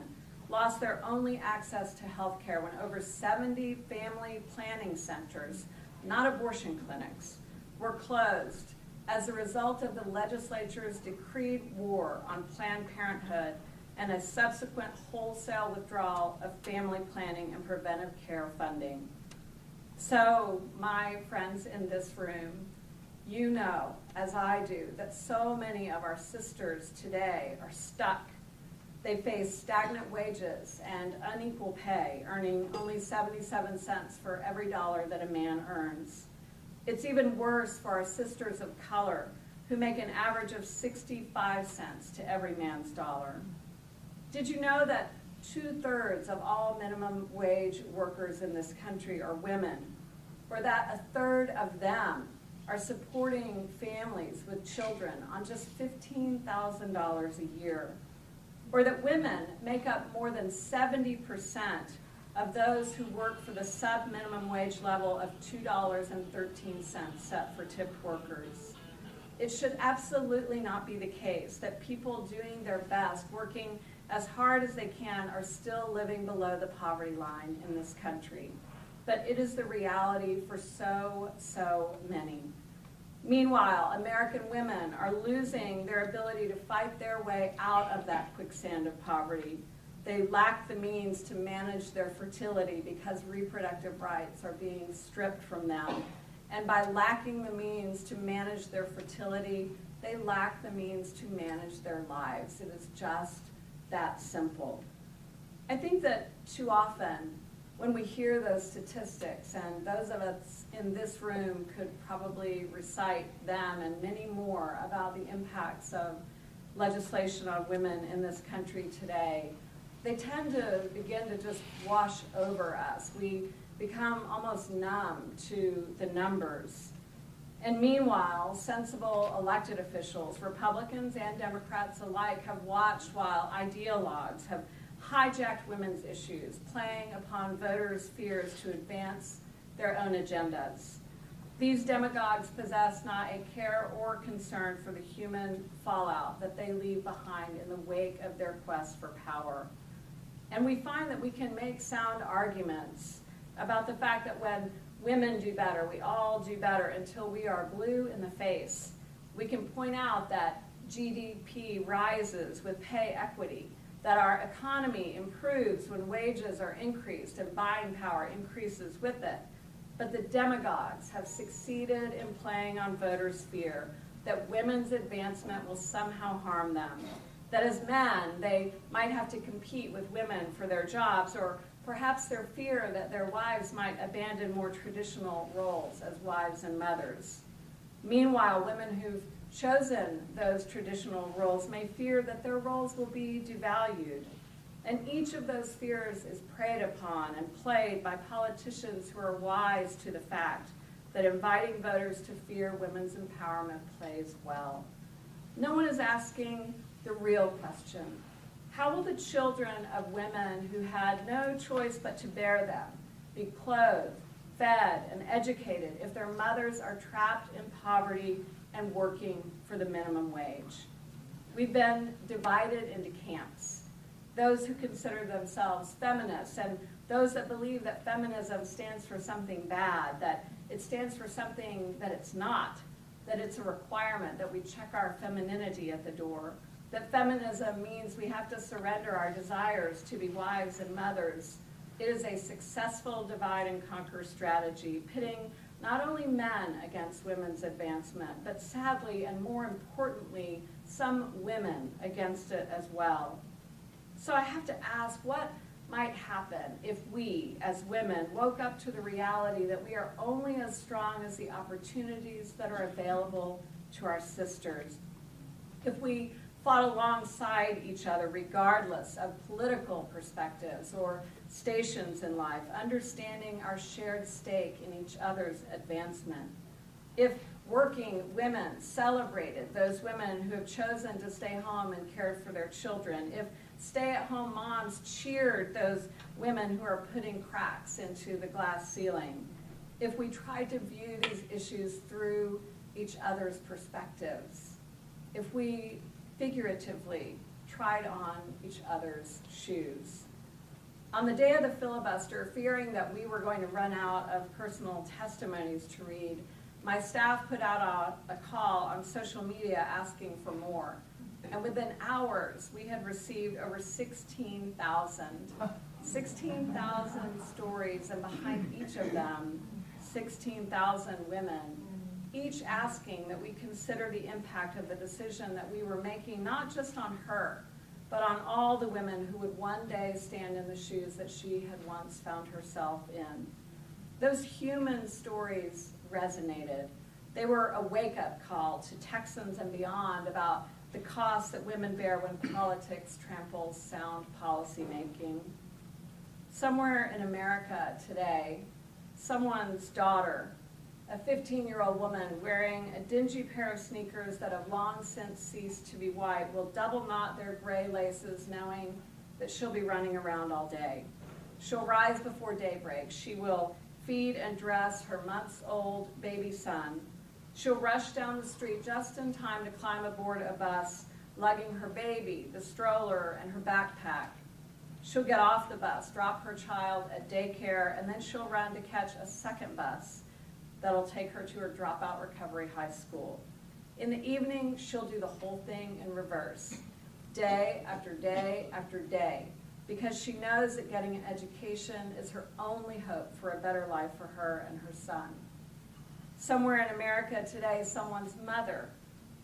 lost their only access to health care when over 70 family planning centers, not abortion clinics, were closed as a result of the legislature's decreed war on Planned Parenthood and a subsequent wholesale withdrawal of family planning and preventive care funding. So, my friends in this room, you know, as I do, that so many of our sisters today are stuck. They face stagnant wages and unequal pay, earning only 77 cents for every dollar that a man earns. It's even worse for our sisters of color, who make an average of 65 cents to every man's dollar. Did you know that 2/3 of all minimum wage workers in this country are women, or that 1/3 of them are supporting families with children on just $15,000 a year, or that women make up more than 70% of those who work for the sub-minimum wage level of $2.13 set for tipped workers? It should absolutely not be the case that people doing their best, working as hard as they can, are still living below the poverty line in this country. But it is the reality for so many. Meanwhile, American women are losing their ability to fight their way out of that quicksand of poverty. They lack the means to manage their fertility because reproductive rights are being stripped from them. And by lacking the means to manage their fertility, they lack the means to manage their lives. It is just that simple. I think that too often, when we hear those statistics, and those of us in this room could probably recite them and many more about the impacts of legislation on women in this country today, they tend to begin to just wash over us. We become almost numb to the numbers. And meanwhile, sensible elected officials, Republicans and Democrats alike, have watched while ideologues have hijacked women's issues, playing upon voters' fears to advance their own agendas. These demagogues possess not a care or concern for the human fallout that they leave behind in the wake of their quest for power. And we find that we can make sound arguments about the fact that when women do better, we all do better until we are blue in the face. We can point out that GDP rises with pay equity, that our economy improves when wages are increased and buying power increases with it. But the demagogues have succeeded in playing on voters' fear that women's advancement will somehow harm them, that as men they might have to compete with women for their jobs, or perhaps their fear that their wives might abandon more traditional roles as wives and mothers. Meanwhile, women who've chosen those traditional roles may fear that their roles will be devalued. And each of those fears is preyed upon and played by politicians who are wise to the fact that inviting voters to fear women's empowerment plays well. No one is asking the real question. How will the children of women who had no choice but to bear them be clothed, fed, and educated if their mothers are trapped in poverty and working for the minimum wage? We've been divided into camps. Those who consider themselves feminists and those that believe that feminism stands for something bad, that it stands for something that it's not, that it's a requirement that we check our femininity at the door, that feminism means we have to surrender our desires to be wives and mothers. It is a successful divide and conquer strategy, pitting not only men against women's advancement, but sadly and more importantly, some women against it as well. So I have to ask, what might happen if we, as women, woke up to the reality that we are only as strong as the opportunities that are available to our sisters. If we fought alongside each other regardless of political perspectives or stations in life, understanding our shared stake in each other's advancement. If working women celebrated those women who have chosen to stay home and cared for their children. If stay-at-home moms cheered those women who are putting cracks into the glass ceiling. If we tried to view these issues through each other's perspectives. If we figuratively tried on each other's shoes. On the day of the filibuster, fearing that we were going to run out of personal testimonies to read, my staff put out a call on social media asking for more. And within hours, we had received over 16,000 stories, and behind each of them, 16,000 women, each asking that we consider the impact of the decision that we were making, not just on her, but on all the women who would one day stand in the shoes that she had once found herself in. Those human stories resonated. They were a wake-up call to Texans and beyond about the costs that women bear when politics tramples sound policymaking. Somewhere in America today, someone's daughter, a 15-year-old woman wearing a dingy pair of sneakers that have long since ceased to be white, will double knot their gray laces knowing that she'll be running around all day. She'll rise before daybreak. She will feed and dress her months-old baby son. She'll rush down the street just in time to climb aboard a bus, lugging her baby, the stroller, and her backpack. She'll get off the bus, drop her child at daycare, and then she'll run to catch a second bus that'll take her to her Dropout Recovery High School. In the evening, she'll do the whole thing in reverse, day after day after day, because she knows that getting an education is her only hope for a better life for her and her son. Somewhere in America today, someone's mother,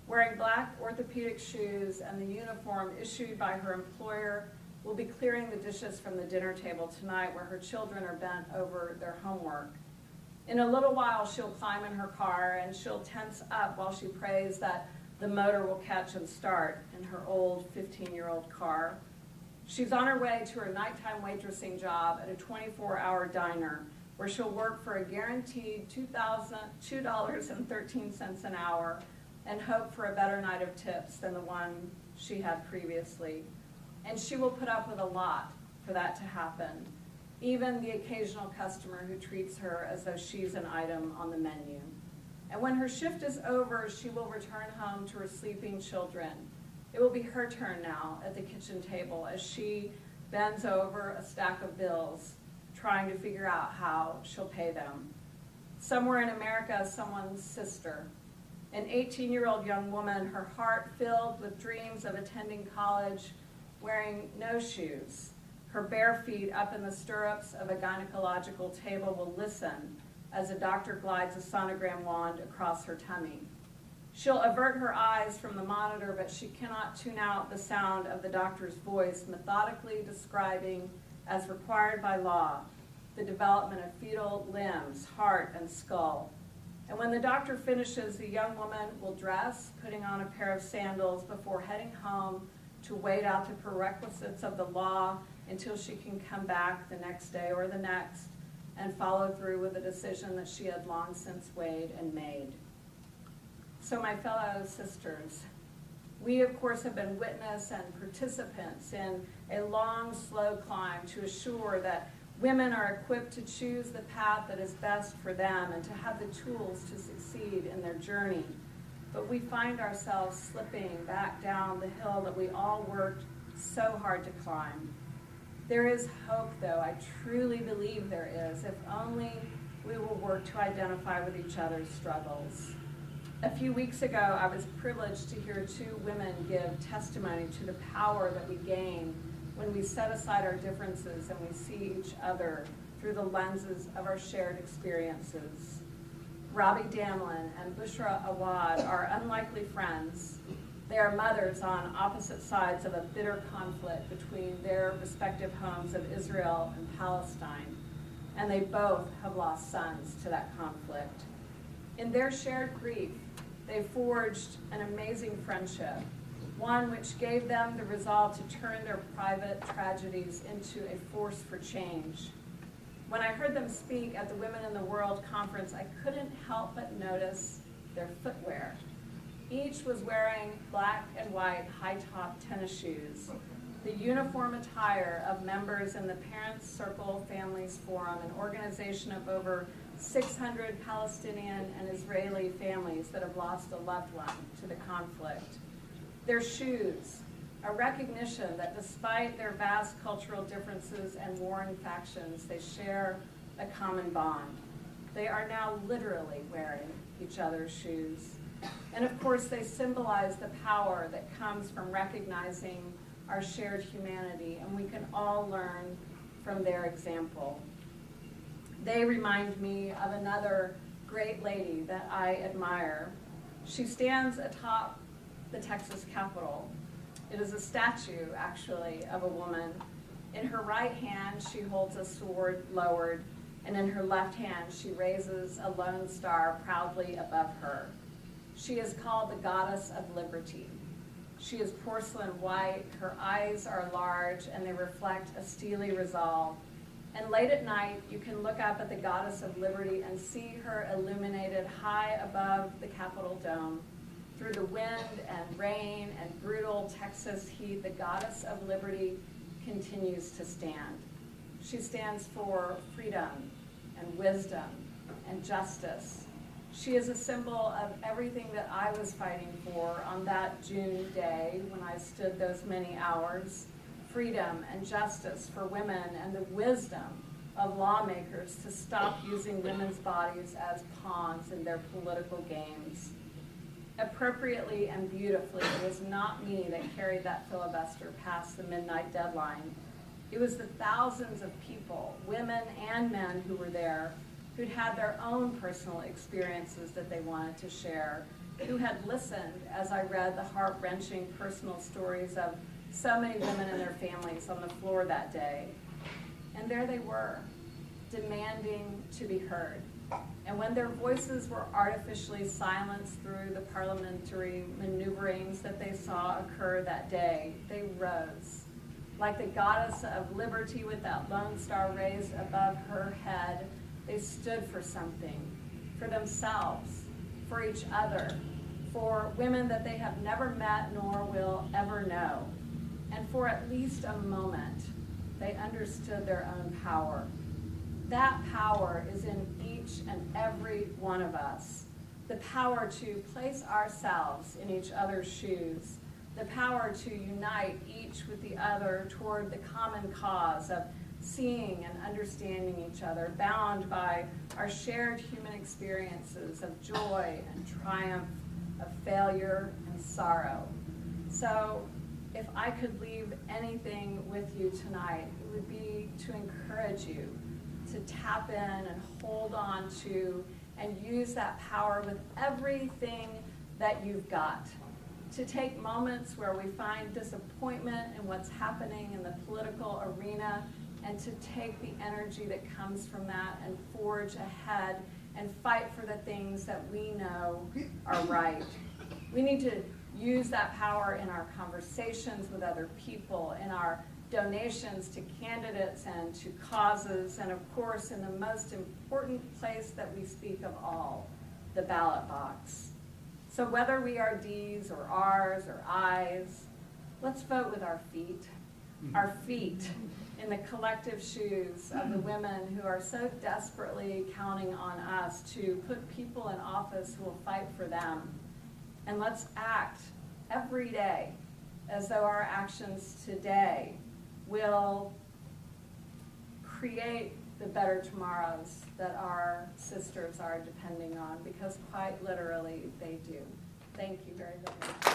wearing black orthopedic shoes and the uniform issued by her employer, will be clearing the dishes from the dinner table tonight where her children are bent over their homework. In a little while, she'll climb in her car and she'll tense up while she prays that the motor will catch and start in her old 15-year-old car. She's on her way to her nighttime waitressing job at a 24-hour diner where she'll work for a guaranteed $2.13 an hour and hope for a better night of tips than the one she had previously. And she will put up with a lot for that to happen, even the occasional customer who treats her as though she's an item on the menu. And when her shift is over, she will return home to her sleeping children. It will be her turn now at the kitchen table as she bends over a stack of bills, trying to figure out how she'll pay them. Somewhere in America, someone's sister, an 18-year-old young woman, her heart filled with dreams of attending college, wearing no shoes, her bare feet up in the stirrups of a gynecological table, will listen as a doctor glides a sonogram wand across her tummy. She'll avert her eyes from the monitor, but she cannot tune out the sound of the doctor's voice methodically describing, as required by law, the development of fetal limbs, heart, and skull. And when the doctor finishes, the young woman will dress, putting on a pair of sandals before heading home to wait out the prerequisites of the law until she can come back the next day or the next and follow through with a decision that she had long since weighed and made. So my fellow sisters, we of course have been witness and participants in a long, slow climb to assure that women are equipped to choose the path that is best for them and to have the tools to succeed in their journey. But we find ourselves slipping back down the hill that we all worked so hard to climb. There is hope, though. I truly believe there is, if only we will work to identify with each other's struggles. A few weeks ago, I was privileged to hear two women give testimony to the power that we gain when we set aside our differences and we see each other through the lenses of our shared experiences. Robbie Damlin and Bushra Awad are unlikely friends. They are mothers on opposite sides of a bitter conflict between their respective homes of Israel and Palestine, and they both have lost sons to that conflict. In their shared grief, they forged an amazing friendship, one which gave them the resolve to turn their private tragedies into a force for change. When I heard them speak at the Women in the World conference, I couldn't help but notice their footwear. Each was wearing black and white high-top tennis shoes, the uniform attire of members in the Parents Circle Families Forum, an organization of over 600 Palestinian and Israeli families that have lost a loved one to the conflict. Their shoes, a recognition that despite their vast cultural differences and warring factions, they share a common bond. They are now literally wearing each other's shoes. And of course, they symbolize the power that comes from recognizing our shared humanity, and we can all learn from their example. They remind me of another great lady that I admire. She stands atop the Texas Capitol. It is a statue, actually, of a woman. In her right hand, she holds a sword lowered, and in her left hand, she raises a lone star proudly above her. She is called the Goddess of Liberty. She is porcelain white, her eyes are large, and they reflect a steely resolve. And late at night, you can look up at the Goddess of Liberty and see her illuminated high above the Capitol dome. Through the wind and rain and brutal Texas heat, the Goddess of Liberty continues to stand. She stands for freedom and wisdom and justice. She is a symbol of everything that I was fighting for on that June day when I stood those many hours. Freedom and justice for women and the wisdom of lawmakers to stop using women's bodies as pawns in their political games. Appropriately and beautifully, it was not me that carried that filibuster past the midnight deadline. It was the thousands of people, women and men who were there, who'd had their own personal experiences that they wanted to share, who had listened as I read the heart-wrenching personal stories of so many women and their families on the floor that day. And there they were, demanding to be heard. And when their voices were artificially silenced through the parliamentary maneuverings that they saw occur that day, they rose. Like the Goddess of Liberty with that lone star raised above her head, they stood for something, for themselves, for each other, for women that they have never met nor will ever know. And for at least a moment, they understood their own power. That power is in each and every one of us. The power to place ourselves in each other's shoes. The power to unite each with the other toward the common cause of seeing and understanding each other, bound by our shared human experiences of joy and triumph, of failure and sorrow. So, if I could leave anything with you tonight, it would be to encourage you to tap in and hold on to and use that power with everything that you've got. To take moments where we find disappointment in what's happening in the political arena and to take the energy that comes from that and forge ahead and fight for the things that we know are right. We need to use that power in our conversations with other people, in our donations to candidates and to causes, and of course in the most important place that we speak of all, the ballot box. So whether we are D's or R's or I's, let's vote with our feet in the collective shoes of the women who are so desperately counting on us to put people in office who will fight for them. And let's act every day as though our actions today will create the better tomorrows that our sisters are depending on, because quite literally they do. Thank you very much.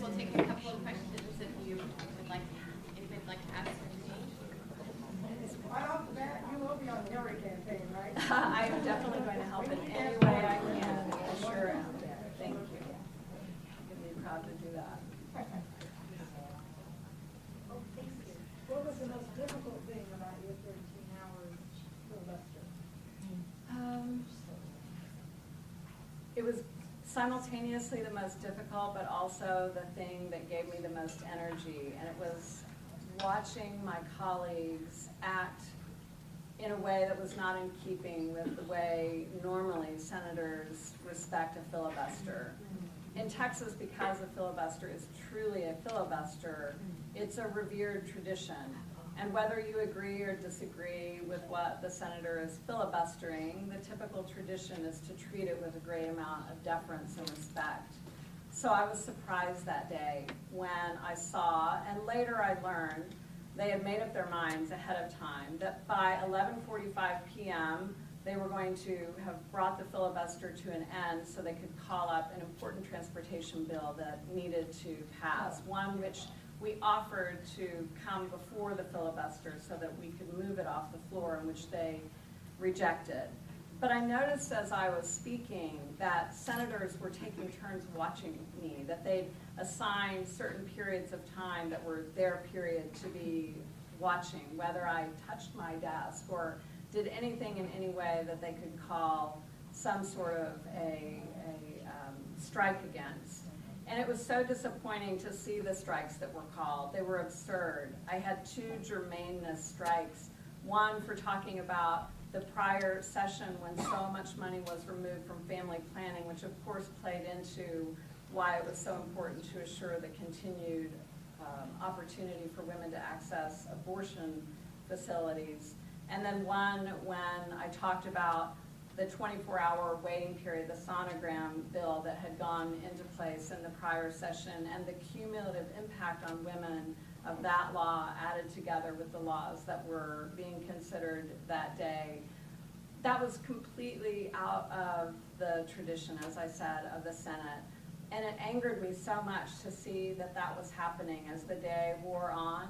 we'll take a couple of questions if you would like to ask anything. Right off the bat, you will be on the Hillary campaign, right? I am definitely going to help in any way I can. I sure am. Thank you. I'd be proud to do that. What was the most difficult thing about your 13-hour filibuster? It was simultaneously the most difficult, but also the thing that gave me the most energy, and it was watching my colleagues act in a way that was not in keeping with the way normally senators respect a filibuster. In Texas, because a filibuster is truly a filibuster, it's a revered tradition. And whether you agree or disagree with what the senator is filibustering, the typical tradition is to treat it with a great amount of deference and respect. So I was surprised that day when I saw, and later I learned, they had made up their minds ahead of time that by 11:45 p.m. they were going to have brought the filibuster to an end so they could call up an important transportation bill that needed to pass, one which we offered to come before the filibuster so that we could move it off the floor, in which they rejected. But I noticed as I was speaking that senators were taking turns watching me, that they'd assigned certain periods of time that were their period to be watching, whether I touched my desk or did anything in any way that they could call some sort of a strike against. And it was so disappointing to see the strikes that were called. They were absurd. I had 2 germaneness strikes, one for talking about the prior session when so much money was removed from family planning, which of course played into why it was so important to assure the continued opportunity for women to access abortion facilities. And then one when I talked about the 24-hour waiting period, the sonogram bill that had gone into place in the prior session, and the cumulative impact on women of that law added together with the laws that were being considered that day. That was completely out of the tradition, as I said, of the Senate. And it angered me so much to see that that was happening as the day wore on,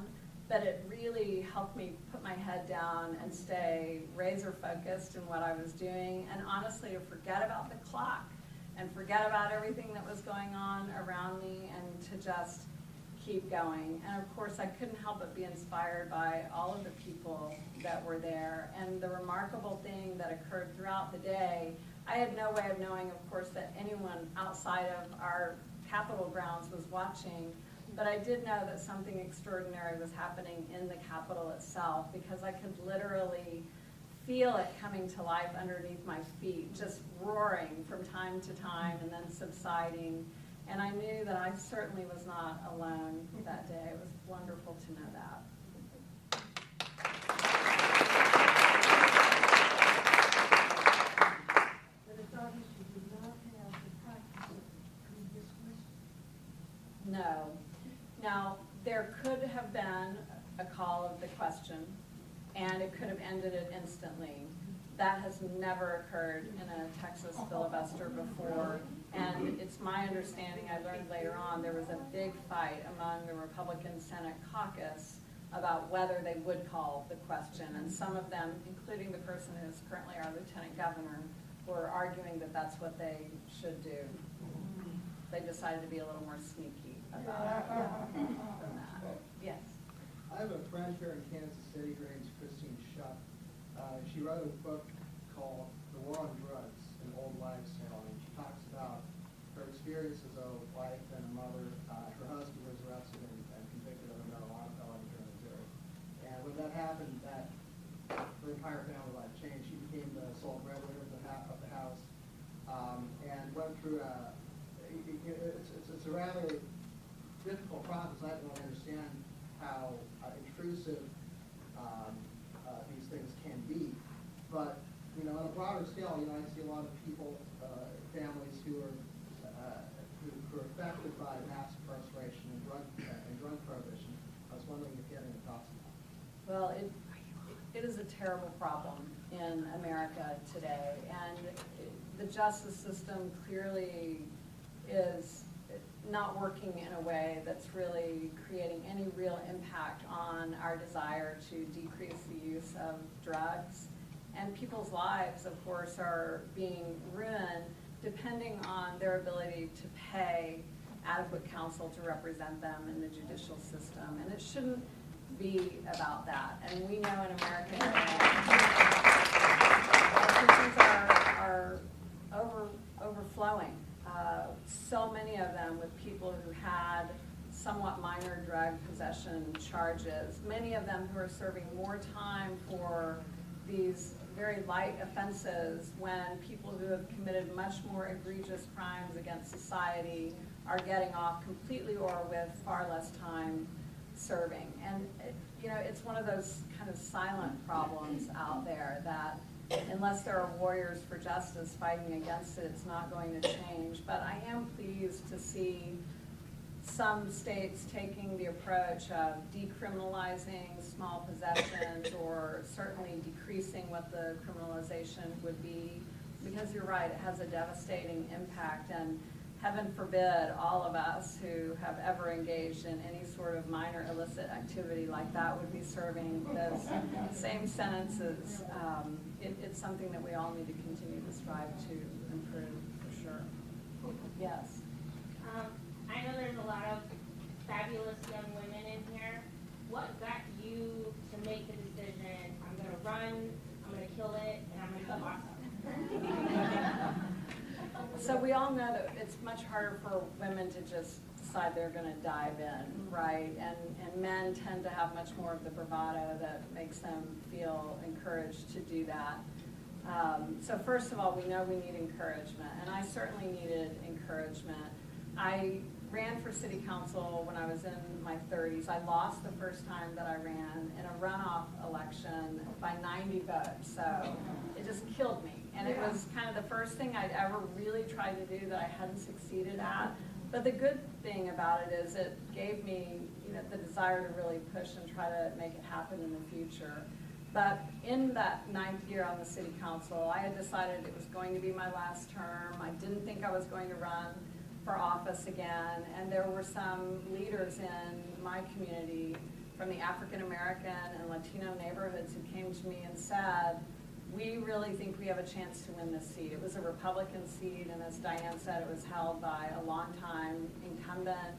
that it really helped me put my head down and stay razor focused in what I was doing, and honestly to forget about the clock and forget about everything that was going on around me and to just keep going. And of course I couldn't help but be inspired by all of the people that were there. And the remarkable thing that occurred throughout the day, I had no way of knowing, of course, that anyone outside of our Capitol grounds was watching. But I did know that something extraordinary was happening in the Capitol itself, because I could literally feel it coming to life underneath my feet, just roaring from time to time and then subsiding. And I knew that I certainly was not alone that day. It was wonderful to know that. But it's obvious you did not have the practice of previous questions. No. Now, there could have been a call of the question, and it could have ended it instantly. That has never occurred in a Texas filibuster before, and it's my understanding, I learned later on, there was a big fight among the Republican Senate caucus about whether they would call the question, and some of them, including the person who is currently our lieutenant governor, were arguing that that's what they should do. They decided to be a little more sneaky about it than that. Yes. I have a friend here in Kansas City. Her name's Christine Schupp. She wrote a book called The War on Drugs, An Old Wives' Tale, and she talks about her experience as a wife and a mother. Her husband was arrested and convicted of a marijuana felony here in Missouri. And when that happened, that her entire family life changed. She became the sole breadwinner of the house, and went through it's a rather difficult process. I don't understand how intrusive these things can be. But, you know, on a broader scale, you know, I see a lot of people, families who are affected by mass incarceration and drug prohibition. I was wondering if you had any thoughts on that. Well, it is a terrible problem in America today, and the justice system clearly is not working in a way that's really creating any real impact on our desire to decrease the use of drugs. And people's lives, of course, are being ruined depending on their ability to pay adequate counsel to represent them in the judicial system. And it shouldn't be about that. And we know in America prisons are overflowing. So many of them with people who had somewhat minor drug possession charges. Many of them who are serving more time for these very light offenses when people who have committed much more egregious crimes against society are getting off completely or with far less time serving. And it's one of those kind of silent problems out there that unless there are warriors for justice fighting against it, it's not going to change. But I am pleased to see some states taking the approach of decriminalizing small possessions or certainly decreasing what the criminalization would be, because you're right, it has a devastating impact. And heaven forbid all of us who have ever engaged in any sort of minor illicit activity like that would be serving those same sentences. It's something that we all need to continue to strive to improve, for sure. Yes? I know there's a lot of fabulous young women in here. What got you to make the decision, I'm going to run, I'm going to kill it, and I'm going to feel awesome? So we all know that it's much harder for women to just decide they're going to dive in, right? And men tend to have much more of the bravado that makes them feel encouraged to do that. So first of all, we know we need encouragement, and I certainly needed encouragement. I ran for city council when I was in my 30s. I lost the first time that I ran in a runoff election by 90 votes, so it just killed me. And it was kind of the first thing I'd ever really tried to do that I hadn't succeeded at. But the good thing about it is it gave me, the desire to really push and try to make it happen in the future. But in that 9th year on the city council, I had decided it was going to be my last term. I didn't think I was going to run for office again, and there were some leaders in my community from the African American and Latino neighborhoods who came to me and said, we really think we have a chance to win this seat. It was a Republican seat, and as Diane said, it was held by a longtime incumbent,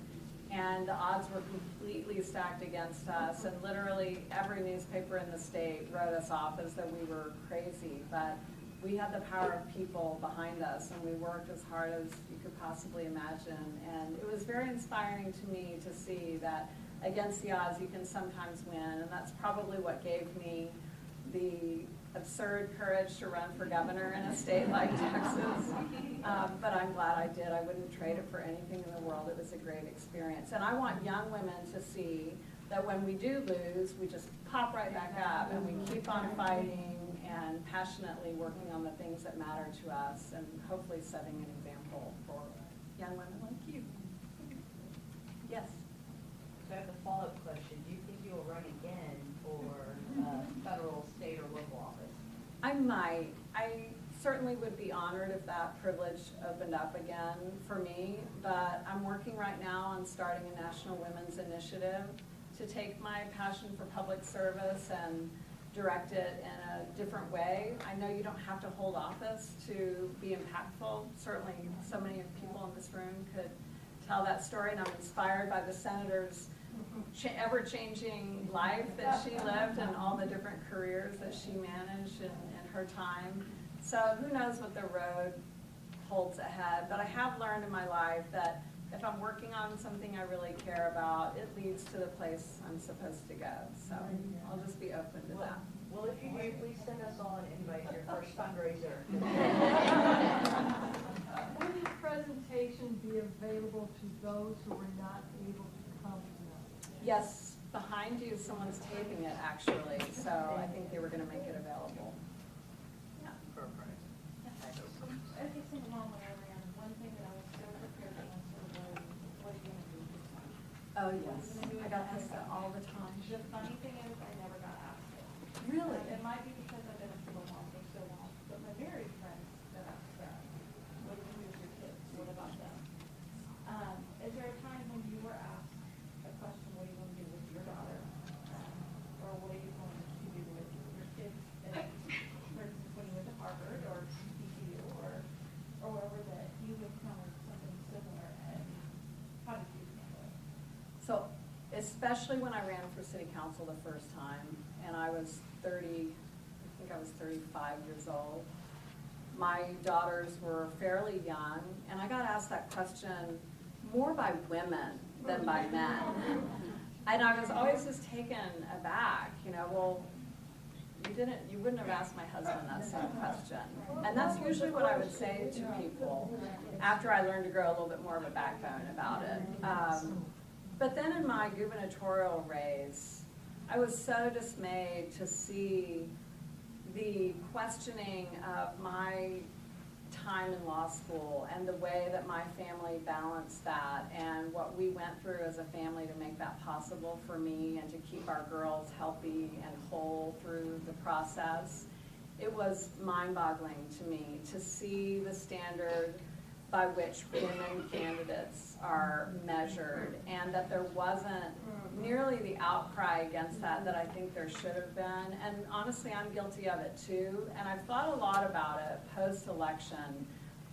and the odds were completely stacked against us, and literally every newspaper in the state wrote us off as though we were crazy. But we had the power of people behind us, and we worked as hard as you could possibly imagine. And it was very inspiring to me to see that against the odds you can sometimes win, and that's probably what gave me the absurd courage to run for governor in a state like Texas. But I'm glad I did. I wouldn't trade it for anything in the world. It was a great experience. And I want young women to see that when we do lose, we just pop right back up and we keep on fighting and passionately working on the things that matter to us, and hopefully setting an example for young women like you. Yes? So I have a follow-up question. Do you think you'll run again for federal, state, or local office? I might. I certainly would be honored if that privilege opened up again for me, but I'm working right now on starting a national women's initiative to take my passion for public service and direct it in a different way. I know you don't have to hold office to be impactful. Certainly so many people in this room could tell that story, and I'm inspired by the senator's ever-changing life that she lived and all the different careers that she managed in her time. So who knows what the road holds ahead, but I have learned in my life that if I'm working on something I really care about, it leads to the place I'm supposed to go. So I'll just be open to that. Well, if you do, please send us all an invite to your first fundraiser. Will this presentation be available to those who were not able to come tonight? Yes, behind you, someone's taping it actually, so I think they were going to make it available. Yeah. Perfect. I think something wrong when I ran. One thing that I was so prepared to answer was, what are you going to do this time? Oh, yes. I got asked that all the time. The funny thing is, I never got asked it. Really? It might be because I've been a single mom for so long, but my married friends that I've said, what do you do with your kids? What about them? Is there especially when I ran for city council the first time, and I was 35 years old. My daughters were fairly young, and I got asked that question more by women than by men. And I was always just taken aback, well, you wouldn't have asked my husband that same question. And that's usually what I would say to people after I learned to grow a little bit more of a backbone about it. But then in my gubernatorial race, I was so dismayed to see the questioning of my time in law school and the way that my family balanced that and what we went through as a family to make that possible for me and to keep our girls healthy and whole through the process. It was mind-boggling to me to see the standard by which women candidates are measured, and that there wasn't nearly the outcry against that I think there should have been. And honestly, I'm guilty of it too, and I've thought a lot about it post-election,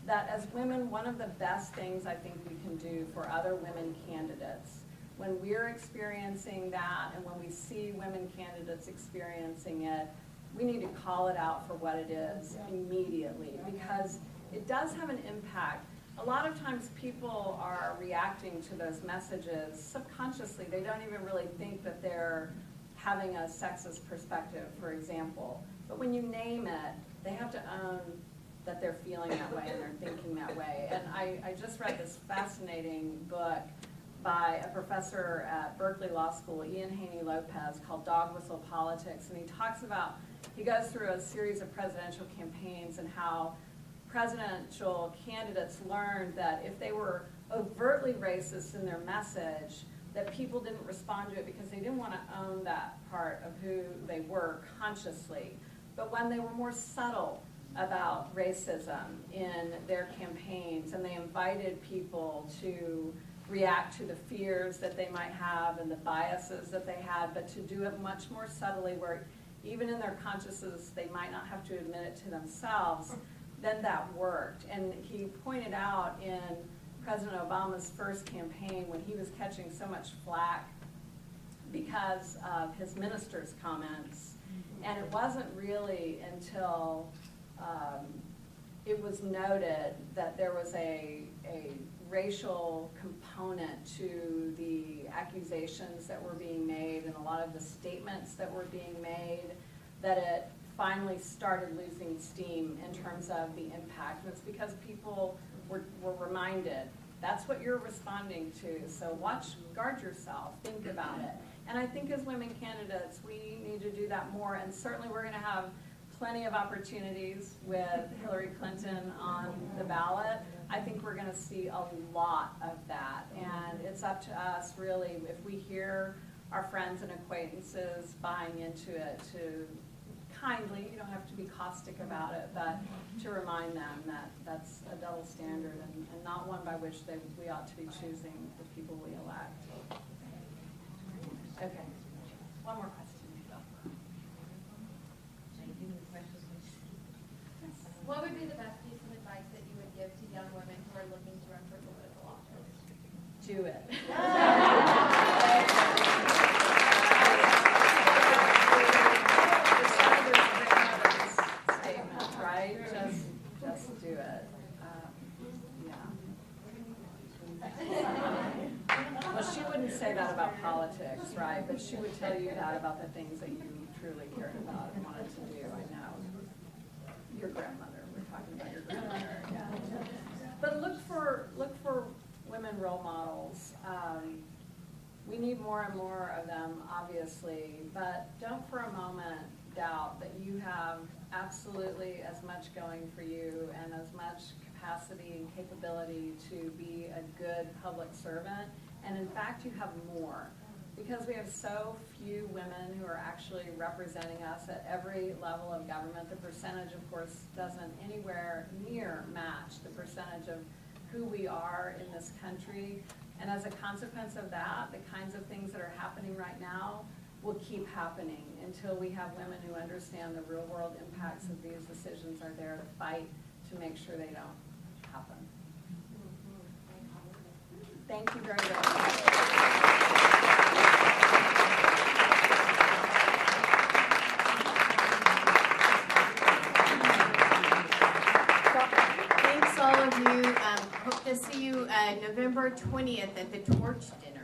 that as women, one of the best things I think we can do for other women candidates, when we're experiencing that and when we see women candidates experiencing it, we need to call it out for what it is immediately, because it does have an impact. A lot of times people are reacting to those messages subconsciously. They don't even really think that they're having a sexist perspective, for example. But when you name it, they have to own that they're feeling that way and they're thinking that way. And I just read this fascinating book by a professor at Berkeley Law School, Ian Haney Lopez, called Dog Whistle Politics. And he goes through a series of presidential campaigns and how presidential candidates learned that if they were overtly racist in their message, that people didn't respond to it because they didn't want to own that part of who they were consciously. But when they were more subtle about racism in their campaigns and they invited people to react to the fears that they might have and the biases that they had, but to do it much more subtly where even in their consciousness they might not have to admit it to themselves, then that worked. And he pointed out in President Obama's first campaign when he was catching so much flack because of his minister's comments, and it wasn't really until it was noted that there was a racial component to the accusations that were being made and a lot of the statements that were being made, that it finally started losing steam in terms of the impact. And it's because people were reminded, that's what you're responding to, so guard yourself, think about it. And I think as women candidates, we need to do that more, and certainly we're gonna have plenty of opportunities with Hillary Clinton on the ballot. I think we're gonna see a lot of that, and it's up to us really, if we hear our friends and acquaintances buying into it, to kindly, you don't have to be caustic about it, but to remind them that that's a double standard and not one by which we ought to be choosing the people we elect. Okay, one more question. What would be the best piece of advice that you would give to young women who are looking to run for political office? Do it. Statement, right? Just do it. Well, she wouldn't say that about politics, right? But she would tell you that about the things that you truly cared about and wanted to do. I know. Your grandmother. We're talking about your grandmother. Yeah. But look for women role models. We need more and more of them, obviously, but don't for a moment doubt that you have absolutely as much going for you and as much capacity and capability to be a good public servant. And in fact, you have more, because we have so few women who are actually representing us at every level of government. The percentage, of course, doesn't anywhere near match the percentage of who we are in this country. And as a consequence of that, the kinds of things that are happening right now will keep happening until we have women who understand the real world impacts of these decisions are there to fight to make sure they don't happen. Thank you very much. hope to see you November 20th at the Torch Dinner.